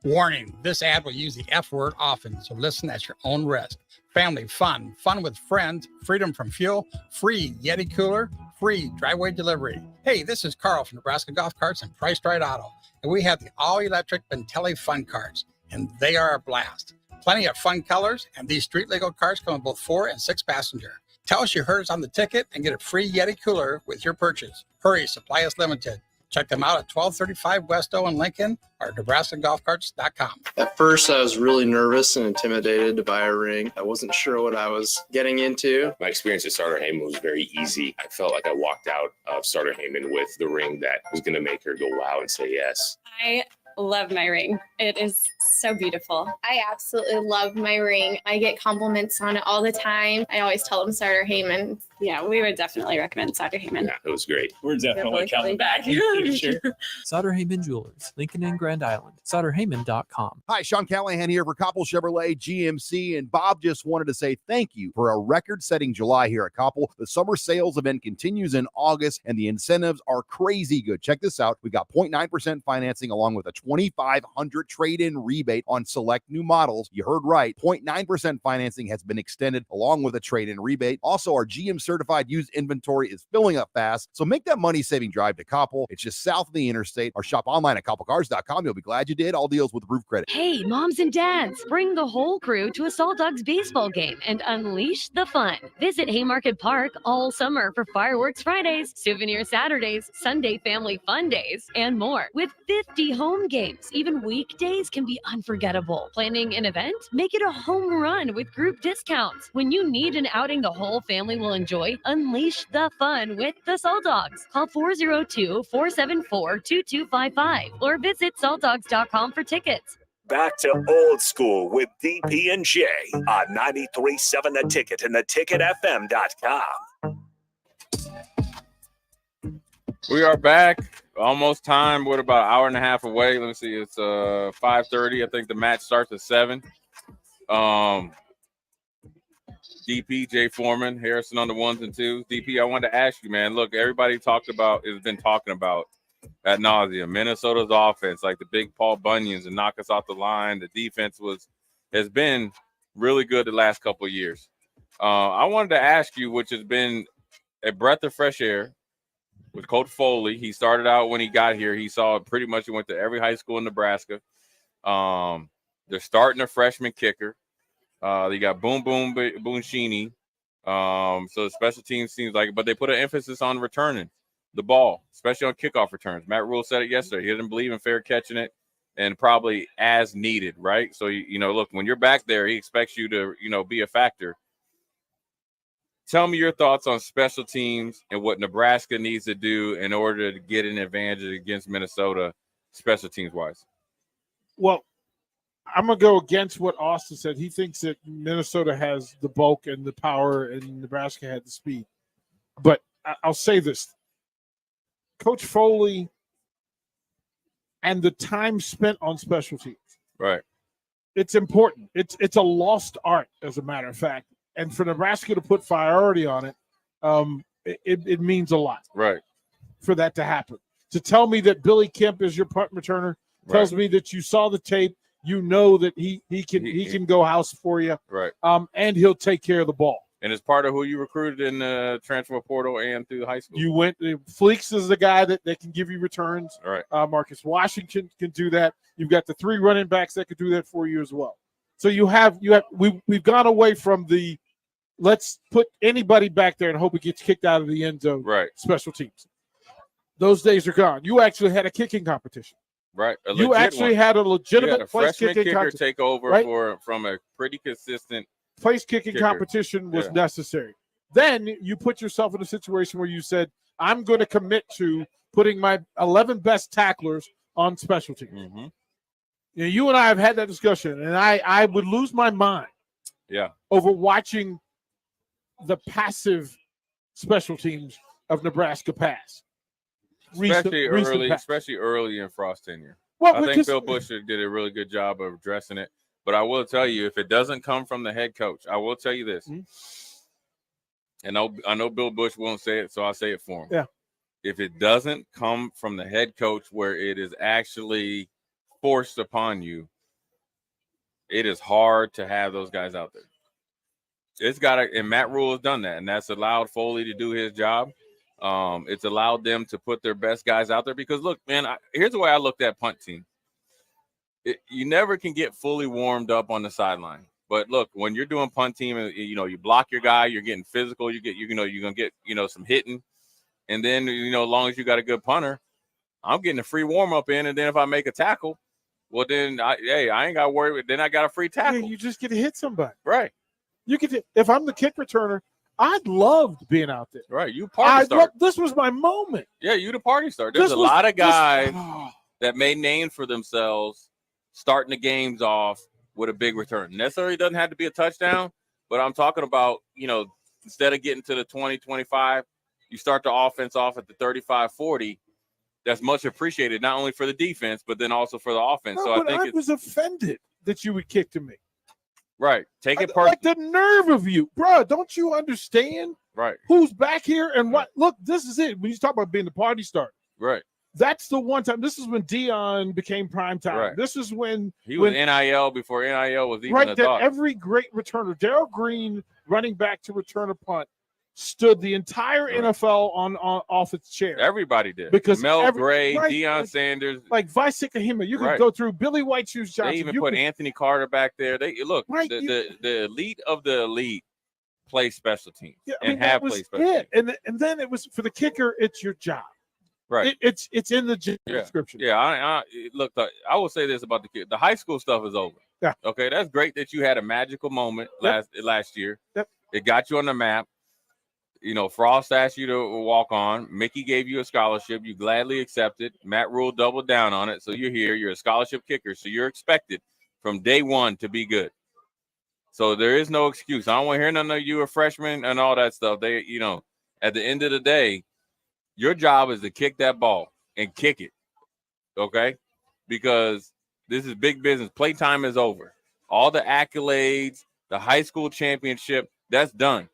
Warning, this ad will use the F word often, so listen at your own risk. Family fun, fun with friends, freedom from fuel, free Yeti cooler, free driveway delivery. Hey, this is Carl from Nebraska Golf Carts and Priced Right Auto, and we have the all-electric Bentelli Fun Carts, and they are a blast. Plenty of fun colors, and these street-legal carts come with both 4 and 6 passenger. Tell us you heard us on the ticket and get a free Yeti cooler with your purchase. Hurry, supply is limited. Check them out at 1235 West O in Lincoln or NebraskaGolfCarts.com. At first, I was really nervous and intimidated to buy a ring. I wasn't sure what I was getting into. My experience at Starter Heyman was very easy. I felt like I walked out of Starter Heyman with the ring that was going to make her go wow and say yes. I love my ring. It is so beautiful. I absolutely love my ring. I get compliments on it all the time. I always tell them Starter Heyman. Yeah, we would definitely recommend Starter Heyman. Yeah, it was great. We're definitely coming back. Sure. Sauter Heyman Jewelers, Lincoln and Grand Island. SauterHeyman.com. Hi, Sean Callahan here for Koppel Chevrolet GMC, and Bob just wanted to say thank you for a record-setting July here at Koppel. The summer sales event continues in August, and the incentives are crazy good. Check this out. We got 0.9% financing along with a $2,500 trade-in rebate on select new models. You heard right. 0.9% financing has been extended along with a trade-in rebate. Also, our GM certified used inventory is filling up fast, so make that money-saving drive to Koppel. It's just south of the interstate, or shop online at koppelcars.com. You'll be glad you did. All deals with roof credit. Hey, moms and dads, bring the whole crew to a Salt Dogs baseball game and unleash the fun. Visit Haymarket Park all summer for fireworks Fridays, souvenir Saturdays, Sunday family fun days, and more. With 50 home games, even weekdays can be unforgettable. Planning an event? Make it a home run with group discounts. When you need an outing the whole family will enjoy, unleash the fun with the Salt Dogs. Call 402-474-2255 or visit saltdogs.com for tickets. Back to Old School with DP and J on 93.7 The Ticket and theticketfm.com. We are back. Almost time. What, about an hour and a half away? Let me see. It's 5:30. I think the match starts at 7. DP, Jay Foreman, Harrison on the 1s and 2s. DP, I wanted to ask you, man. Look, everybody has been talking about ad nauseum Minnesota's offense, like the big Paul Bunyans and knock us off the line. The defense has been really good the last couple of years. I wanted to ask you, which has been a breath of fresh air with Coach Foley. He started out when he got here. He saw pretty much he went to every high school in Nebraska. They're starting a freshman kicker. They got Boonshini. So the special teams seems like, but they put an emphasis on returning the ball, especially on kickoff returns. Matt Rule said it yesterday. He didn't believe in fair catching it and probably as needed, right? So, look, when you're back there, he expects you to, be a factor. Tell me your thoughts on special teams and what Nebraska needs to do in order to get an advantage against Minnesota special teams wise. Well, I'm going to go against what Austin said. He thinks that Minnesota has the bulk and the power and Nebraska had the speed. But I'll say this. Coach Foley and the time spent on special teams. Right. It's important. It's a lost art, as a matter of fact. And for Nebraska to put priority on it, it means a lot. Right. For that to happen. To tell me that Billy Kemp is your punt returner tells me that you saw the tape. You know that he can go house for you, right? And he'll take care of the ball. And it's part of who you recruited in the transfer portal and through high school. You went. Fleeks is the guy that can give you returns. All right. Marcus Washington can do that. You've got the 3 running backs that could do that for you as well. So we've gone away from the let's put anybody back there and hope it gets kicked out of the end zone. Right. Special teams. Those days are gone. You actually had a kicking competition. Right. You actually had a legitimate place kicking kicker take over from a pretty consistent place kicking competition was necessary. Then you put yourself in a situation where you said, I'm going to commit to putting my 11 best tacklers on special teams. Mm-hmm. You know, you and I have had that discussion, and I would lose my mind over watching the passive special teams of Nebraska pass. Especially early in Frost's tenure. Well, I think Bill Bush did a really good job of addressing it. But I will tell you, if it doesn't come from the head coach, I will tell you this. And I know Bill Bush won't say it, so I'll say it for him. Yeah. If it doesn't come from the head coach where it is actually forced upon you, it is hard to have those guys out there. It's got to, and Matt Rule has done that, and that's allowed Foley to do his job. It's allowed them to put their best guys out there because, look, man, here's the way I looked at punt team. You never can get fully warmed up on the sideline. But look, when you're doing punt team, you know, you block your guy, you're getting physical, you're going to get, some hitting. And then, as long as you got a good punter, I'm getting a free warm up in. And then if I make a tackle, well, then I ain't got to worry. Then I got a free tackle. Yeah, you just get to hit somebody. Right. You could, if I'm the kick returner, I loved being out there. Right. You party star. This was my moment. Yeah, you the party star. There's a lot of guys that made names for themselves starting the games off with a big return. Necessarily doesn't have to be a touchdown, but I'm talking about, instead of getting to the 20, 25, you start the offense off at the 35, 40. That's much appreciated, not only for the defense, but then also for the offense. No, so I was offended that you would kick to me. Right. Take it personally. Like the nerve of you, bro. Don't you understand? Right. Who's back here and what? Look, this is it. When you talk about being the party starter. Right. That's the one time. This is when Dion became prime time. Right. This is when he was NIL before NIL was even a thought. Every great returner, Darrell Green, running back to return a punt, stood the entire NFL on off its chair. Everybody did. Because Mel Gray, Deion Sanders, like Visek Ahima. You could go through Billy White Shoes Johnson. They even put Anthony Carter back there. They look the elite of the elite play special teams and have played special teams. And then it was for the kicker. It's your job. Right. It's in the description. Yeah. I will say this about the kid. The high school stuff is over. Yeah. Okay. That's great that you had a magical moment last year. Yep. It got you on the map. Frost asked you to walk on. Mickey gave you a scholarship. You gladly accepted. Matt Rule doubled down on it. So you're here. You're a scholarship kicker. So you're expected from day one to be good. So there is no excuse. I don't want to hear none of you a freshman and all that stuff. They, at the end of the day, your job is to kick that ball and kick it, okay? Because this is big business. Playtime is over. All the accolades, the high school championship, that's done.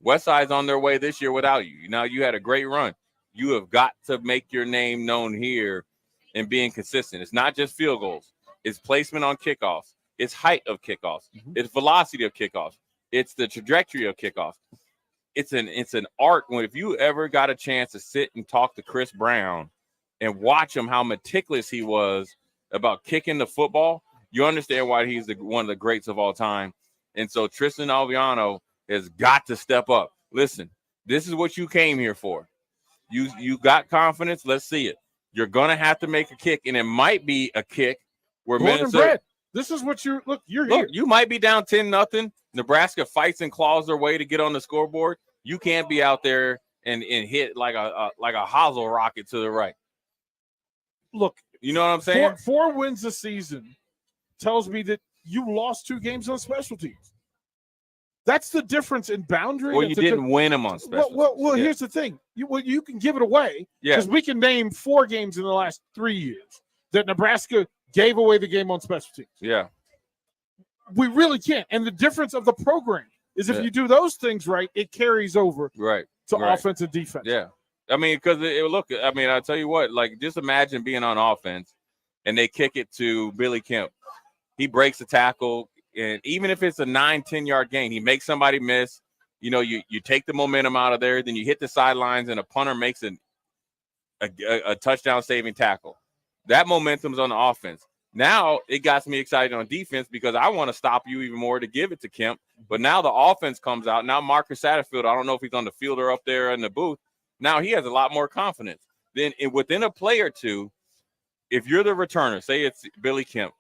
Westside's on their way this year without you. Now, you had a great run. You have got to make your name known here and being consistent. It's not just field goals. It's placement on kickoffs. It's height of kickoffs. It's velocity of kickoffs. It's the trajectory of kickoffs. It's an art. When if you ever got a chance to sit and talk to Chris Brown and watch him how meticulous he was about kicking the football, you understand why he's one of the greats of all time. And so Tristan Alviano has got to step up. Listen, this is what you came here for. You got confidence. Let's see it. You're gonna have to make a kick, and it might be a kick where Minnesota. This is what you're here. You might be down 10-0. Nebraska fights and claws their way to get on the scoreboard. You can't be out there and hit like a hosel rocket to the right. Look, you know what I'm saying? Four wins this season tells me that you lost 2 games on special teams. That's the difference in boundary. Well, you didn't win them on special teams. Well, here's the thing. You can give it away because we can name 4 games in the last 3 years that Nebraska gave away the game on special teams. Yeah. We really can't. And the difference of the program is if you do those things right, it carries over to offense and defense. Yeah. I mean, because I'll tell you what, like, just imagine being on offense and they kick it to Billy Kemp. He breaks the tackle, and even if it's a 9-10 yard gain, he makes somebody miss. You take the momentum out of there, then you hit the sidelines, and a punter makes a touchdown saving tackle. That momentum's on the offense. Now it got me excited on defense because I want to stop you even more to give it to Kemp. But now the offense comes out. Now Marcus Satterfield, I don't know if he's on the field or up there in the booth. Now he has a lot more confidence. Then within a play or two, if you're the returner, say it's Billy Kemp,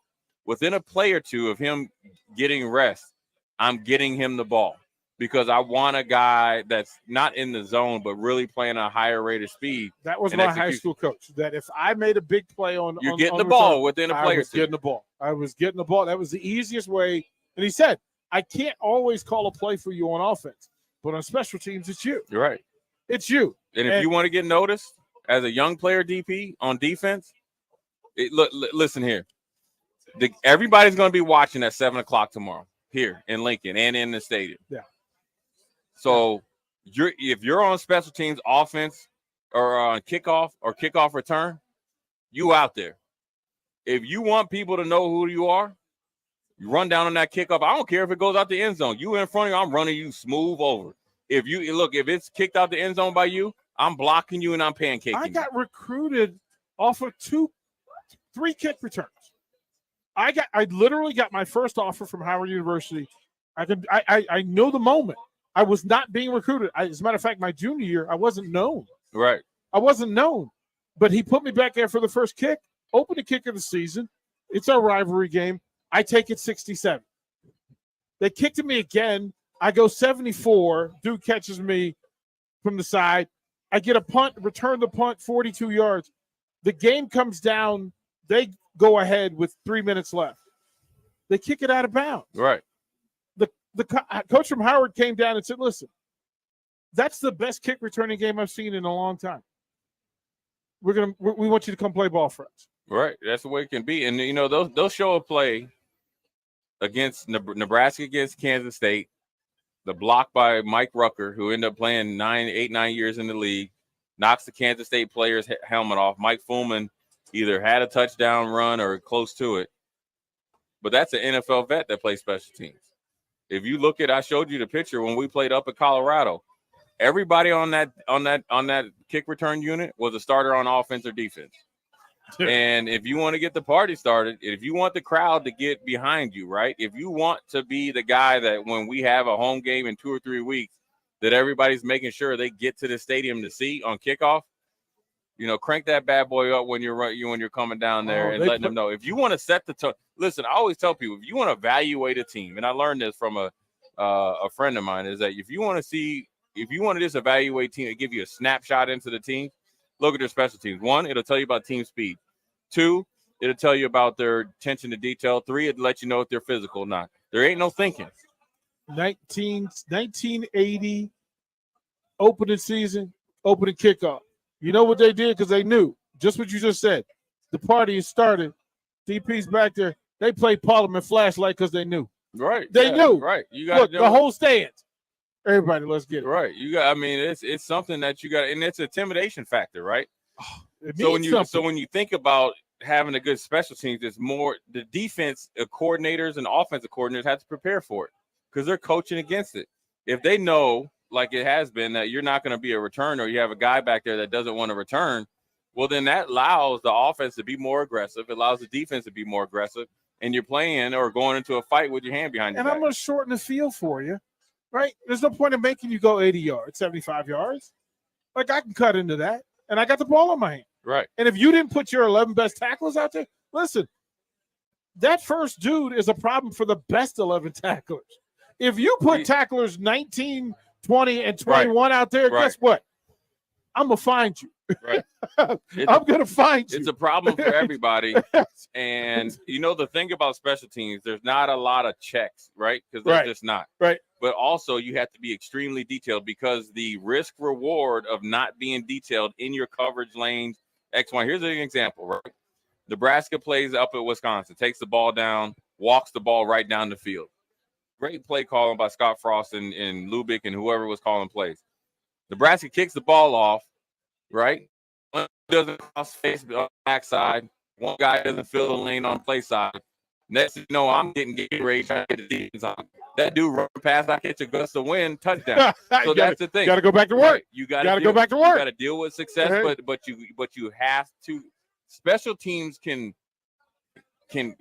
within a play or two of him getting rest, I'm getting him the ball. because I want a guy that's not in the zone but really playing a higher rate of speed. That was my high school coach. That if I made a big play on, you're on, getting on the return, ball within a player. I was getting the ball. I was getting the ball. That was the easiest way. And he said, I can't always call a play for you on offense, but on special teams, it's you. You're right. It's you. And if you want to get noticed as a young player DP on defense, listen here. Everybody's going to be watching at 7 o'clock tomorrow here in Lincoln and in the stadium. Yeah. So if you're on special teams offense or on kickoff or kickoff return, you out there. If you want people to know who you are, you run down on that kickoff. I don't care if it goes out the end zone. You in front of you, I'm running you smooth over. If it's kicked out the end zone by you, I'm blocking you and I'm pancaking you. I got recruited off of 3 kick returns. I literally got my first offer from Howard University. I know the moment. I was not being recruited. As a matter of fact, my junior year, I wasn't known. Right. I wasn't known. But he put me back there for the first kick, open the kick of the season. It's our rivalry game. I take it 67. They kicked at me again. I go 74. Dude catches me from the side. I get a punt, return the punt, 42 yards. The game comes down. They go ahead with 3 minutes left. They kick it out of bounds. Right. The coach from Howard came down and said, listen, that's the best kick returning game I've seen in a long time. We want you to come play ball for us. Right. That's the way it can be. And, they'll show a play against Nebraska against Kansas State, the block by Mike Rucker, who ended up playing 9 years in the league, knocks the Kansas State player's helmet off. Mike Fullman either had a touchdown run or close to it. But that's an NFL vet that plays special teams. If you look at, I showed you the picture when we played up at Colorado. Everybody on that kick return unit was a starter on offense or defense. And if you want to get the party started, if you want the crowd to get behind you, right? If you want to be the guy that when we have a home game in 2 or 3 weeks, that everybody's making sure they get to the stadium to see on kickoff, crank that bad boy up when you're coming down there and letting them know. If you want to set the tone, listen, I always tell people, if you want to evaluate a team, and I learned this from a friend of mine, is that if you want to just evaluate team and give you a snapshot into the team, look at their special teams. 1, it'll tell you about team speed. 2, it'll tell you about their attention to detail. 3, it'll let you know if they're physical or not. There ain't no thinking. 1980 opening season, opening kickoff. You know what they did? Because they knew just what you just said. The party has started. DP's back there. They played Parliament Flashlight because they knew. Right. They knew. Right. You got the whole stands. Everybody, let's get it. Right. It's something that you got, and it's an intimidation factor, right? So when you think about having a good special teams, it's more the defense coordinators and offensive coordinators have to prepare for it because they're coaching against it. If they know, like it has been, that you're not going to be a returner, or you have a guy back there that doesn't want to return, well, then that allows the offense to be more aggressive. It allows the defense to be more aggressive, and you're playing or going into a fight with your hand behind your back. I'm going to shorten the field for you, right? There's no point in making you go 80 yards, 75 yards. Like, I can cut into that, and I got the ball in my hand. Right. And if you didn't put your 11 best tacklers out there, listen, that first dude is a problem for the best 11 tacklers. If you put tacklers 19, 20, and 21 out there, guess what? I'm going to find you. Right. I'm going to find you. It's a problem for everybody. And, the thing about special teams, there's not a lot of checks, right? Because there's just not. Right. But also you have to be extremely detailed because the risk reward of not being detailed in your coverage lanes, X, Y. Here's an example, right? Nebraska plays up at Wisconsin, takes the ball down, walks the ball right down the field. Great play calling by Scott Frost and Lubick and whoever was calling plays. Nebraska kicks the ball off, right? One doesn't cross face on the backside. One guy doesn't fill the lane on play side. Next thing you know, I'm getting ready trying to get the defense on. That dude run past, I catch a gust of wind, touchdown. So that's the thing. You got to go back to work. Right. You got to go back to work. You got to deal with success, but you have to. Special teams can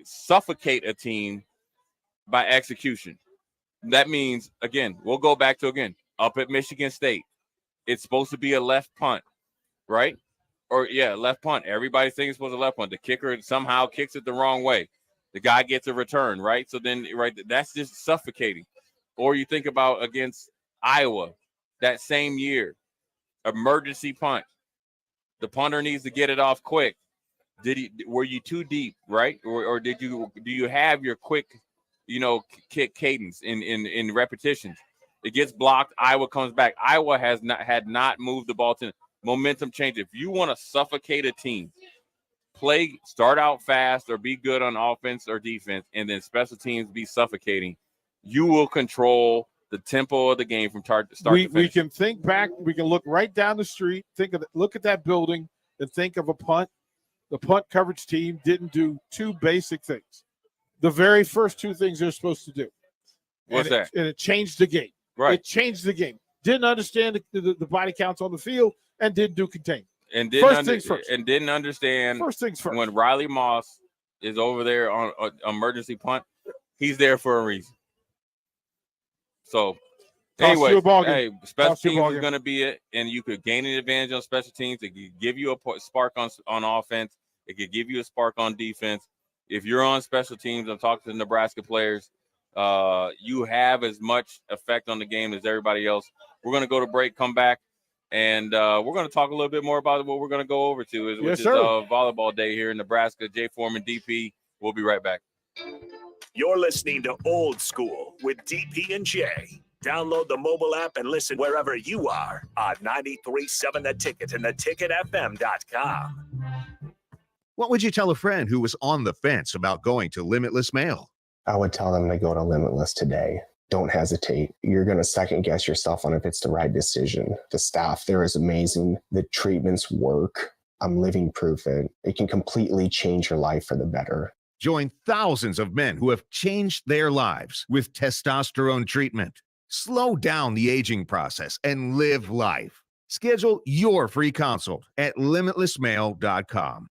suffocate a team by execution. That means, again, we'll go back to, up at Michigan State. It's supposed to be a left punt, right? Or, left punt. Everybody thinks it's supposed to left punt. The kicker somehow kicks it the wrong way. The guy gets a return, right? So then, that's just suffocating. Or you think about against Iowa that same year, emergency punt. The punter needs to get it off quick. Were you too deep, right? Or do you have your quick, kick cadence in repetitions? It gets blocked. Iowa comes back. Iowa had not moved the ball to momentum change. If you want to suffocate a team, start out fast or be good on offense or defense, and then special teams be suffocating. You will control the tempo of the game from start to finish. We can think back. We can look right down the street. Look at that building and think of a punt. The punt coverage team didn't do two basic things. The very first two things they're supposed to do. What's that? And it changed the game. Right. It changed the game. Didn't understand the body counts on the field and didn't do containment. And didn't understand first things first. When Riley Moss is over there on an emergency punt, he's there for a reason. So, anyway, special teams is going to be it, and you could gain an advantage on special teams. It could give you a spark on offense. It could give you a spark on defense. If you're on special teams, I'm talking to the Nebraska players, you have as much effect on the game as everybody else. We're going to go to break, come back, and we're going to talk a little bit more about what we're going to go over to, which is volleyball day here in Nebraska. Jay Foreman, DP. We'll be right back. You're listening to Old School with DP and J. Download the mobile app and listen wherever you are on 93.7 The Ticket and theticketfm.com. What would you tell a friend who was on the fence about going to Limitless Mail? I would tell them to go to Limitless today. Don't hesitate. You're going to second guess yourself on if it's the right decision. The staff there is amazing. The treatments work. I'm living proof it can completely change your life for the better. Join thousands of men who have changed their lives with testosterone treatment. Slow down the aging process and live life. Schedule your free consult at limitlessmail.com.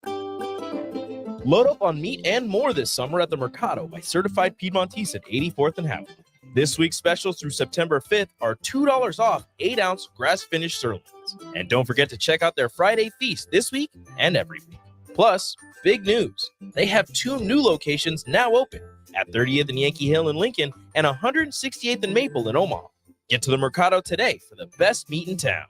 Load up on meat and more this summer at the Mercado by Certified Piedmontese at 84th and Howard. This week's specials through September 5th are $2 off 8-ounce grass-finished sirloins. And don't forget to check out their Friday feast this week and every week. Plus, big news, they have 2 new locations now open at 30th and Yankee Hill in Lincoln and 168th and Maple in Omaha. Get to the Mercado today for the best meat in town.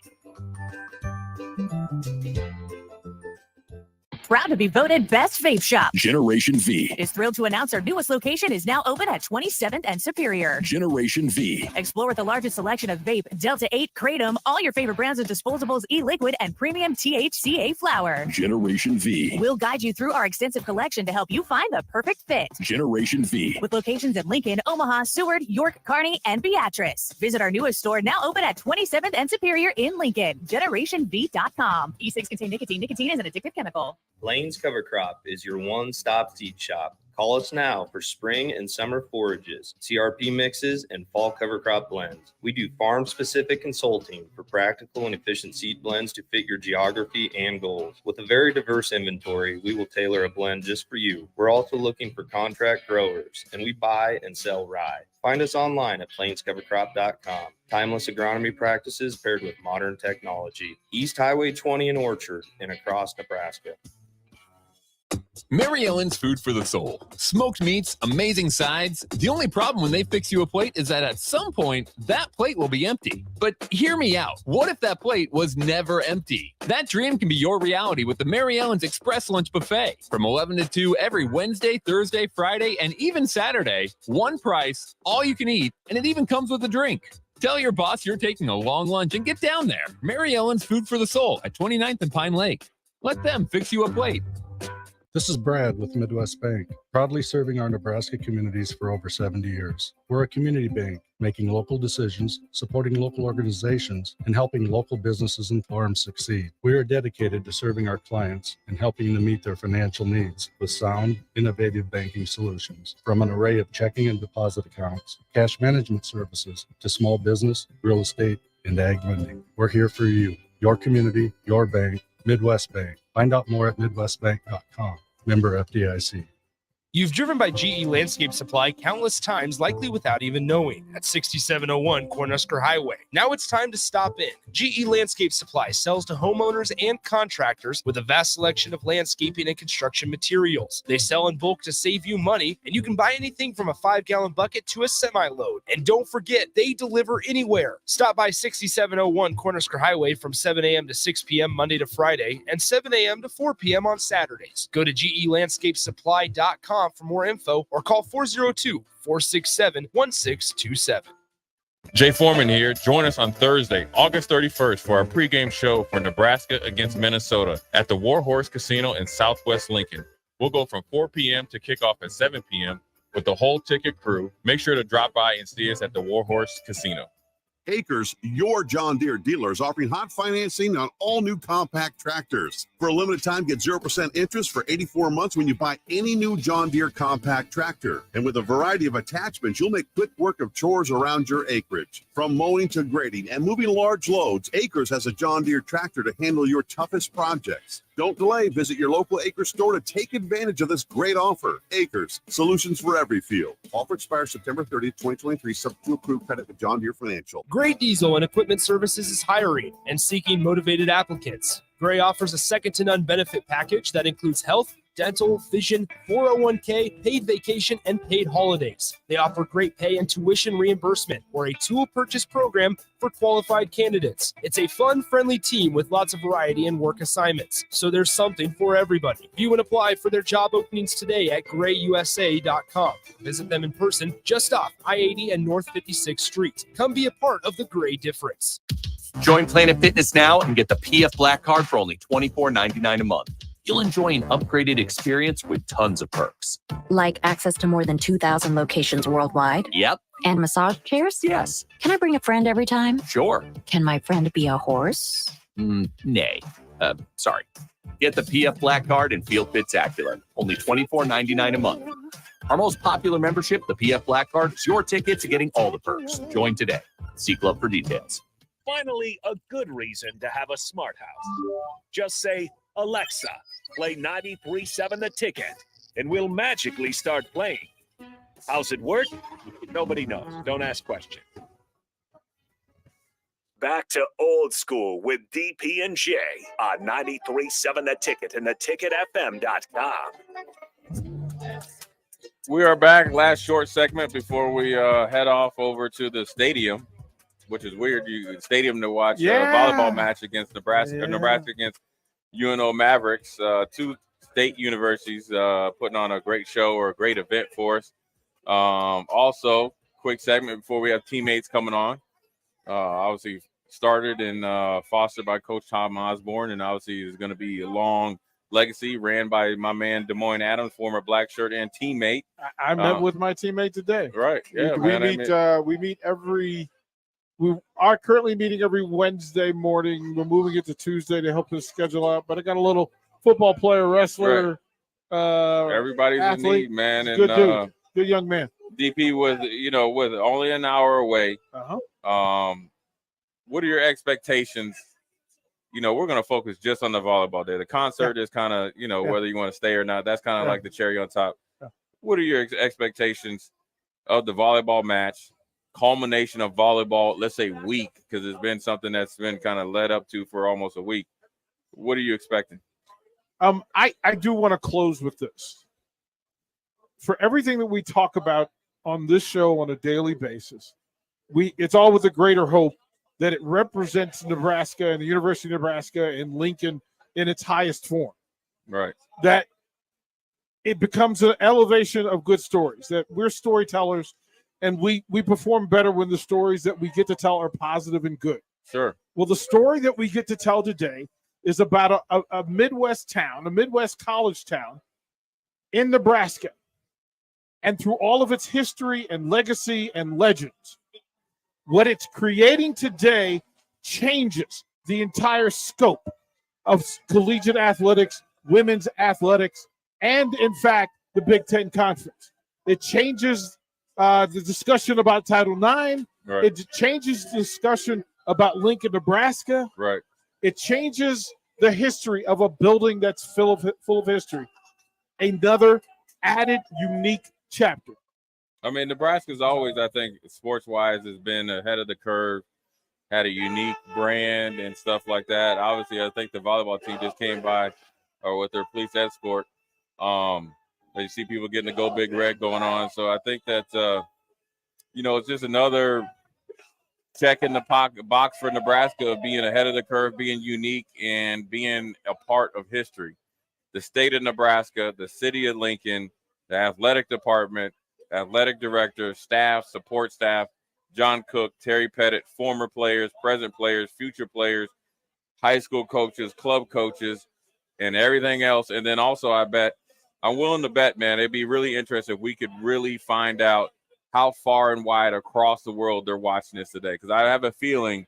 Proud to be voted Best Vape Shop. Generation V is thrilled to announce our newest location is now open at 27th and Superior. Generation V. Explore the largest selection of vape, Delta 8, Kratom, all your favorite brands of disposables, e-liquid, and premium THCA flower. Generation V. We'll guide you through our extensive collection to help you find the perfect fit. Generation V. With locations in Lincoln, Omaha, Seward, York, Kearney, and Beatrice. Visit our newest store now open at 27th and Superior in Lincoln. GenerationV.com. E-cigs contain nicotine. Nicotine is an addictive chemical. Plains Cover Crop is your one-stop seed shop. Call us now for spring and summer forages, CRP mixes, and fall cover crop blends. We do farm-specific consulting for practical and efficient seed blends to fit your geography and goals. With a very diverse inventory, we will tailor a blend just for you. We're also looking for contract growers, and we buy and sell rye. Find us online at plainscovercrop.com. Timeless agronomy practices paired with modern technology. East Highway 20 in Orchard and across Nebraska. Mary Ellen's Food for the Soul. Smoked meats, amazing sides. The only problem when they fix you a plate is that at some point, that plate will be empty. But hear me out. What if that plate was never empty? That dream can be your reality with the Mary Ellen's Express Lunch Buffet. From 11 to 2 every Wednesday, Thursday, Friday, and even Saturday. One price, all you can eat, and it even comes with a drink. Tell your boss you're taking a long lunch and get down there. Mary Ellen's Food for the Soul at 29th and Pine Lake. Let them fix you a plate. This is Brad with Midwest Bank, proudly serving our Nebraska communities for over 70 years. We're a community bank, making local decisions, supporting local organizations, and helping local businesses and farms succeed. We are dedicated to serving our clients and helping them meet their financial needs with sound, innovative banking solutions. From an array of checking and deposit accounts, cash management services, to small business, real estate, and ag lending. We're here for you, your community, your bank, Midwest Bank. Find out more at midwestbank.com. Member FDIC. You've driven by GE Landscape Supply countless times, likely without even knowing, at 6701 Cornhusker Highway. Now it's time to stop in. GE Landscape Supply sells to homeowners and contractors with a vast selection of landscaping and construction materials. They sell in bulk to save you money, and you can buy anything from a 5-gallon bucket to a semi-load. And don't forget, they deliver anywhere. Stop by 6701 Cornhusker Highway from 7 a.m. to 6 p.m. Monday to Friday and 7 a.m. to 4 p.m. on Saturdays. Go to GELandscapesupply.com for more info or call 402-467-1627. Jay Foreman here. Join us on Thursday, August 31st for our pregame show for Nebraska against Minnesota at the Warhorse Casino in Southwest Lincoln. We'll go from 4 p.m. to kickoff at 7 p.m. with the whole ticket crew. Make sure to drop by and see us at the Warhorse Casino. Acres, your John Deere dealer, is offering hot financing on all new compact tractors. For a limited time, get 0% interest for 84 months when you buy any new John Deere compact tractor. And with a variety of attachments, you'll make quick work of chores around your acreage. From mowing to grading and moving large loads, Acres has a John Deere tractor to handle your toughest projects. Don't delay. Visit your local Acres store to take advantage of this great offer. Acres, solutions for every field. Offer expires September 30th, 2023, subject to approved credit with John Deere Financial. Gray Diesel and Equipment Services is hiring and seeking motivated applicants. Gray offers a second-to-none benefit package that includes health, dental, vision, 401k, paid vacation, and paid holidays. They offer great pay and tuition reimbursement or a tool purchase program for qualified candidates. It's a fun, friendly team with lots of variety and work assignments, so there's something for everybody. View and apply for their job openings today at grayusa.com. Visit them in person just off I-80 and North 56th Street. Come be a part of the Gray difference. Join Planet Fitness now and get the PF Black Card for only $24.99 a month. You'll enjoy an upgraded experience with tons of perks. Like access to more than 2,000 locations worldwide? Yep. And massage chairs? Yes. Can I bring a friend every time? Sure. Can my friend be a horse? Nay. Sorry. Get the PF Black Card and feel fit-tacular. Only $24.99 a month. Our most popular membership, the PF Black Card, is your ticket to getting all the perks. Join today. See Club for details. Finally, a good reason to have a smart house. Just say, Alexa, play 93.7 The Ticket, and we'll magically start playing. How's it work? Nobody knows. Don't ask questions. Back to old school with DP and J on 93.7 The Ticket and theticketfm.com. We are back. Last short segment before we head off over to the stadium, which is weird. Stadium to watch a volleyball match against Nebraska. Yeah. Nebraska against UNO Mavericks. Two state universities putting on a great show or a great event for us. Also, quick segment before we have teammates coming on. Obviously started and fostered by Coach Tom Osborne, and obviously is going to be a long legacy ran by my man Des Moines Adams, former black shirt and teammate. I met with my teammate today. Right. Yeah, we meet every. We are currently meeting every Wednesday morning. We're moving it to Tuesday to help us schedule out. But I got a little football player, wrestler, everybody's athlete. in need, man. And Good dude, good young man. DP with only an hour away. What are your expectations? We're going to focus just on the volleyball day. The concert is kind of, whether you want to stay or not. That's kind of like the cherry on top. What are your expectations of the volleyball match? Culmination of volleyball, let's say week, because it's been something that's been kind of led up to for almost a week. What are you expecting? I do want to close with this. For everything that we talk about on this show on a daily basis, it's all with a greater hope that it represents Nebraska and the University of Nebraska and Lincoln in its highest form. Right. That it becomes an elevation of good stories, that we're storytellers. And we perform better when the stories that we get to tell are positive and good. Sure. Well, the story that we get to tell today is about a Midwest town, a Midwest college town in Nebraska. And through all of its history and legacy and legends, what it's creating today changes the entire scope of collegiate athletics, women's athletics, and, in fact, the Big Ten Conference. It changes the discussion about Title IX. Right. It changes the discussion about Lincoln, Nebraska. Right. It changes the history of a building that's full of history. Another added unique chapter. I mean, Nebraska's always, I think, sports-wise, has been ahead of the curve, had a unique brand and stuff like that. Obviously, I think the volleyball team just came by with their police escort. You see people getting the Go Big Red going on. So I think that, it's just another check in the box for Nebraska of being ahead of the curve, being unique, and being a part of history. The state of Nebraska, the city of Lincoln, the athletic department, athletic director, staff, support staff, John Cook, Terry Pettit, former players, present players, future players, high school coaches, club coaches, and everything else. And then also, I'm willing to bet, man, it'd be really interesting if we could really find out how far and wide across the world they're watching this today. Because I have a feeling,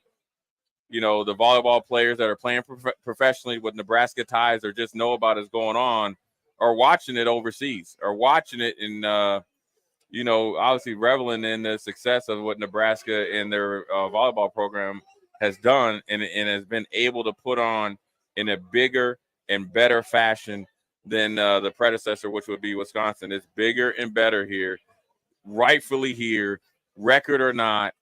the volleyball players that are playing professionally with Nebraska ties or just know about what's going on are watching it overseas, or watching it in, obviously reveling in the success of what Nebraska and their volleyball program has done and has been able to put on in a bigger and better fashion than the predecessor, which would be Wisconsin. It's bigger and better here, rightfully here, record or not.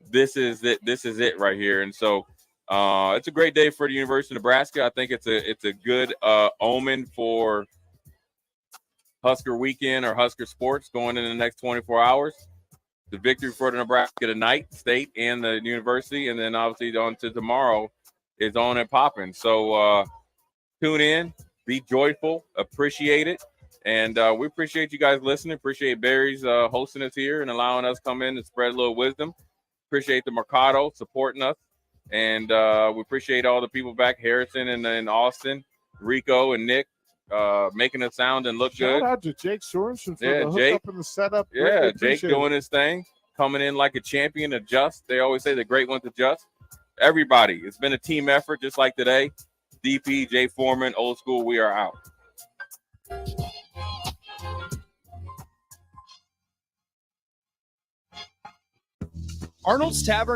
This is it. This is it right here. And so it's a great day for the University of Nebraska. I think it's a good omen for Husker weekend or Husker sports going in the next 24 hours. The victory for the Nebraska tonight, state and the university, and then obviously on to tomorrow is on and popping. So tune in, be joyful, appreciate it. And we appreciate you guys listening. Appreciate Barry's hosting us here and allowing us to come in and spread a little wisdom. Appreciate the Mercado supporting us. And we appreciate all the people back, Harrison and Austin, Rico and Nick, making it sound and look good. Shout out to Jake Sorensen for the Jake, hookup and the setup. Yeah, Jake doing his thing, coming in like a champion, adjust. They always say the great ones adjust. Everybody, it's been a team effort just like today. DP, Jay Foreman, Old School, we are out. Arnold's Tavern